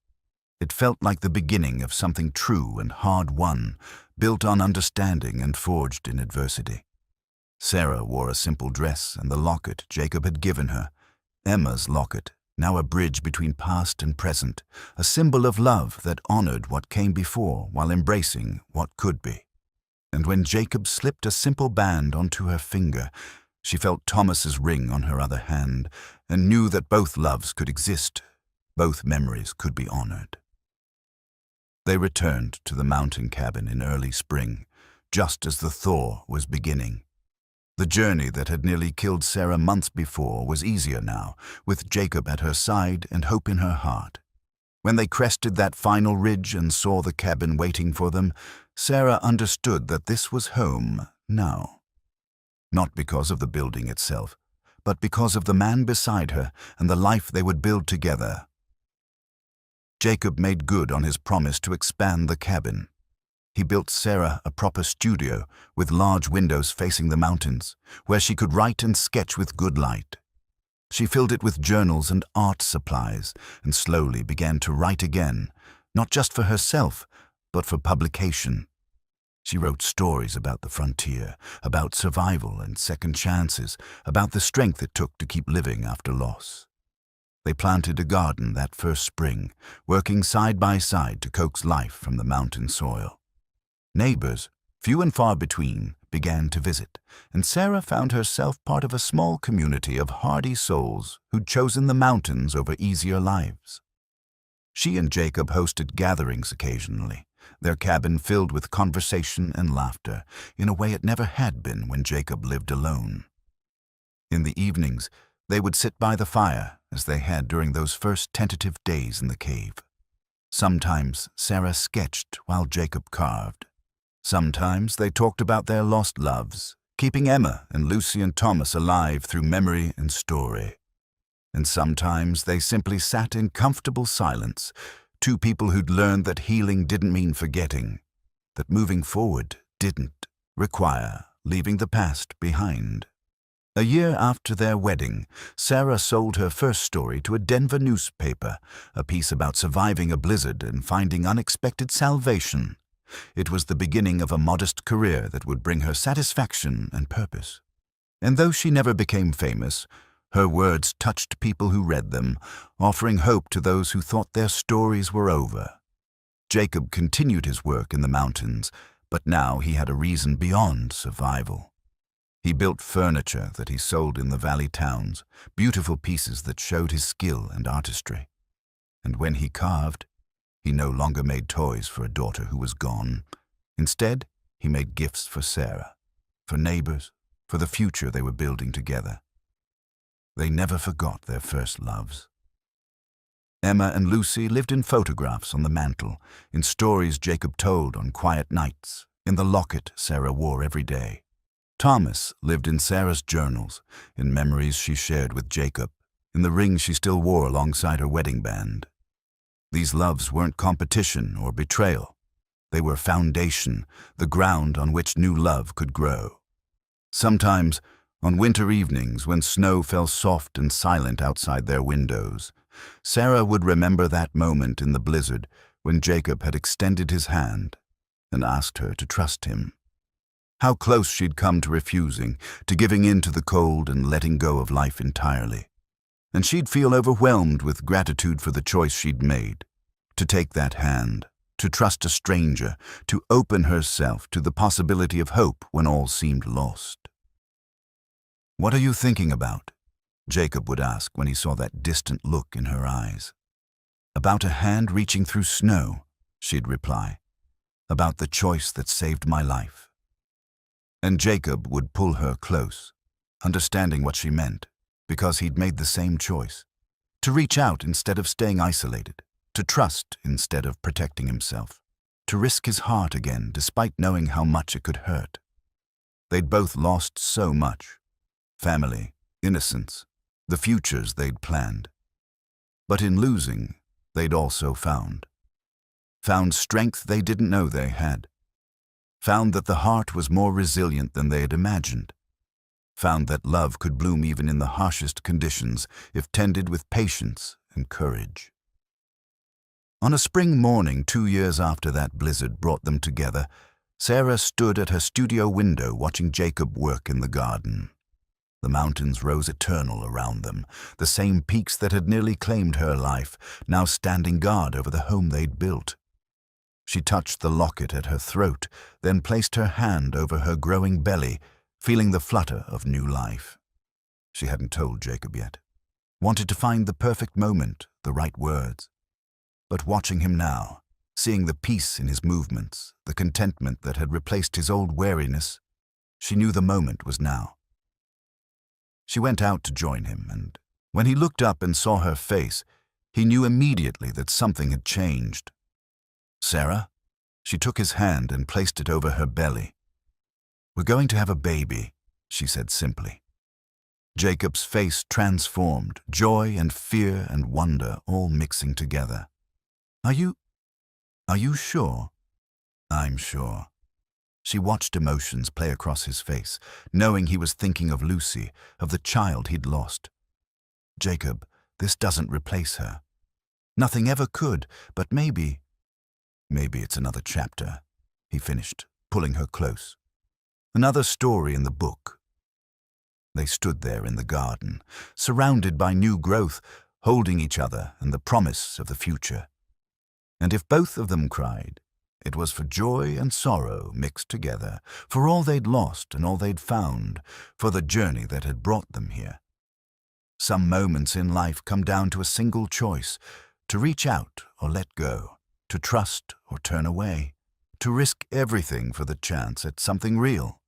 S1: It felt like the beginning of something true and hard-won, built on understanding and forged in adversity. Sarah wore a simple dress and the locket Jacob had given her, Emma's locket, now a bridge between past and present, a symbol of love that honored what came before while embracing what could be. And when Jacob slipped a simple band onto her finger, she felt Thomas's ring on her other hand and knew that both loves could exist, both memories could be honored. They returned to the mountain cabin in early spring, just as the thaw was beginning. The journey that had nearly killed Sarah months before was easier now, with Jacob at her side and hope in her heart. When they crested that final ridge and saw the cabin waiting for them, Sarah understood that this was home now. Not because of the building itself, but because of the man beside her and the life they would build together. Jacob made good on his promise to expand the cabin. He built Sarah a proper studio with large windows facing the mountains, where she could write and sketch with good light. She filled it with journals and art supplies and slowly began to write again, not just for herself, but for publication. She wrote stories about the frontier, about survival and second chances, about the strength it took to keep living after loss. They planted a garden that first spring, working side by side to coax life from the mountain soil. Neighbors, few and far between, began to visit, and Sarah found herself part of a small community of hardy souls who'd chosen the mountains over easier lives. She and Jacob hosted gatherings occasionally, their cabin filled with conversation and laughter in a way it never had been when Jacob lived alone. In the evenings, they would sit by the fire, as they had during those first tentative days in the cave. Sometimes Sarah sketched while Jacob carved. Sometimes they talked about their lost loves, keeping Emma and Lucy and Thomas alive through memory and story. And sometimes they simply sat in comfortable silence, two people who'd learned that healing didn't mean forgetting, that moving forward didn't require leaving the past behind. A year after their wedding, Sarah sold her first story to a Denver newspaper, a piece about surviving a blizzard and finding unexpected salvation. It was the beginning of a modest career that would bring her satisfaction and purpose. And though she never became famous, her words touched people who read them, offering hope to those who thought their stories were over. Jacob continued his work in the mountains, but now he had a reason beyond survival. He built furniture that he sold in the valley towns, beautiful pieces that showed his skill and artistry. And when he carved, he no longer made toys for a daughter who was gone. Instead, he made gifts for Sarah, for neighbors, for the future they were building together. They never forgot their first loves. Emma and Lucy lived in photographs on the mantel, in stories Jacob told on quiet nights, in the locket Sarah wore every day. Thomas lived in Sarah's journals, in memories she shared with Jacob, in the ring she still wore alongside her wedding band. These loves weren't competition or betrayal. They were foundation, the ground on which new love could grow. Sometimes, on winter evenings when snow fell soft and silent outside their windows, Sarah would remember that moment in the blizzard when Jacob had extended his hand and asked her to trust him. How close she'd come to refusing, to giving in to the cold and letting go of life entirely. And she'd feel overwhelmed with gratitude for the choice she'd made, to take that hand, to trust a stranger, to open herself to the possibility of hope when all seemed lost. "What are you thinking about?" Jacob would ask when he saw that distant look in her eyes. "About a hand reaching through snow," she'd reply. "About the choice that saved my life." And Jacob would pull her close, understanding what she meant, because he'd made the same choice. To reach out instead of staying isolated, to trust instead of protecting himself, to risk his heart again despite knowing how much it could hurt. They'd both lost so much: family, innocence, the futures they'd planned. But in losing, they'd also found strength they didn't know they had. Found that the heart was more resilient than they had imagined. Found that love could bloom even in the harshest conditions if tended with patience and courage. On a spring morning 2 years after that blizzard brought them together, Sarah stood at her studio window watching Jacob work in the garden. The mountains rose eternal around them, the same peaks that had nearly claimed her life, now standing guard over the home they'd built. She touched the locket at her throat, then placed her hand over her growing belly, feeling the flutter of new life. She hadn't told Jacob yet. Wanted to find the perfect moment, the right words. But watching him now, seeing the peace in his movements, the contentment that had replaced his old wariness, she knew the moment was now. She went out to join him, and when he looked up and saw her face, he knew immediately that something had changed. "Sarah?" She took his hand and placed it over her belly. "We're going to have a baby," she said simply. Jacob's face transformed, joy and fear and wonder all mixing together. Are you sure?" "I'm sure." She watched emotions play across his face, knowing he was thinking of Lucy, of the child he'd lost. "Jacob, this doesn't replace her. Nothing ever could, but maybe it's another chapter," he finished, pulling her close. "Another story in the book." They stood there in the garden, surrounded by new growth, holding each other and the promise of the future. And if both of them cried, it was for joy and sorrow mixed together, for all they'd lost and all they'd found, for the journey that had brought them here. Some moments in life come down to a single choice: to reach out or let go, to trust or turn away, to risk everything for the chance at something real.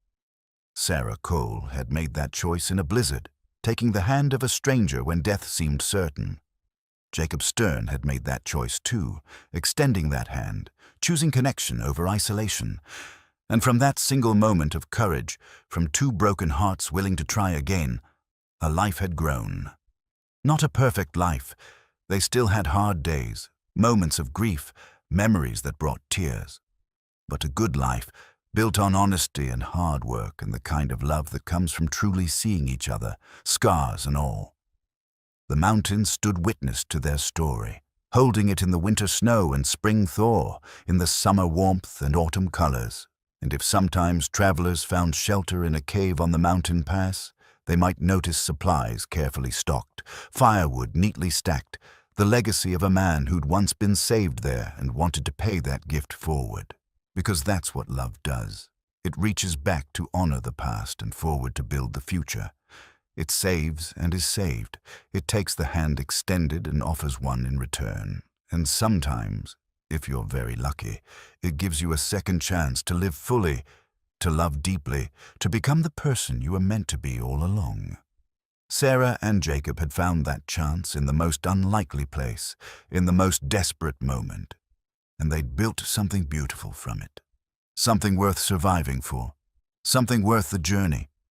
S1: Sarah Cole had made that choice in a blizzard, taking the hand of a stranger when death seemed certain. Jacob Stern had made that choice too, extending that hand, choosing connection over isolation. And from that single moment of courage, from two broken hearts willing to try again, a life had grown. Not a perfect life. They still had hard days, moments of grief, memories that brought tears. But a good life, built on honesty and hard work and the kind of love that comes from truly seeing each other, scars and all. The mountains stood witness to their story, holding it in the winter snow and spring thaw, in the summer warmth and autumn colors. And if sometimes travelers found shelter in a cave on the mountain pass, they might notice supplies carefully stocked, firewood neatly stacked, the legacy of a man who'd once been saved there and wanted to pay that gift forward. Because that's what love does. It reaches back to honor the past and forward to build the future. It saves and is saved. It takes the hand extended and offers one in return. And sometimes, if you're very lucky, it gives you a second chance to live fully, to love deeply, to become the person you were meant to be all along. Sarah and Jacob had found that chance in the most unlikely place, in the most desperate moment, and they'd built something beautiful from it. Something worth surviving for. Something worth the journey.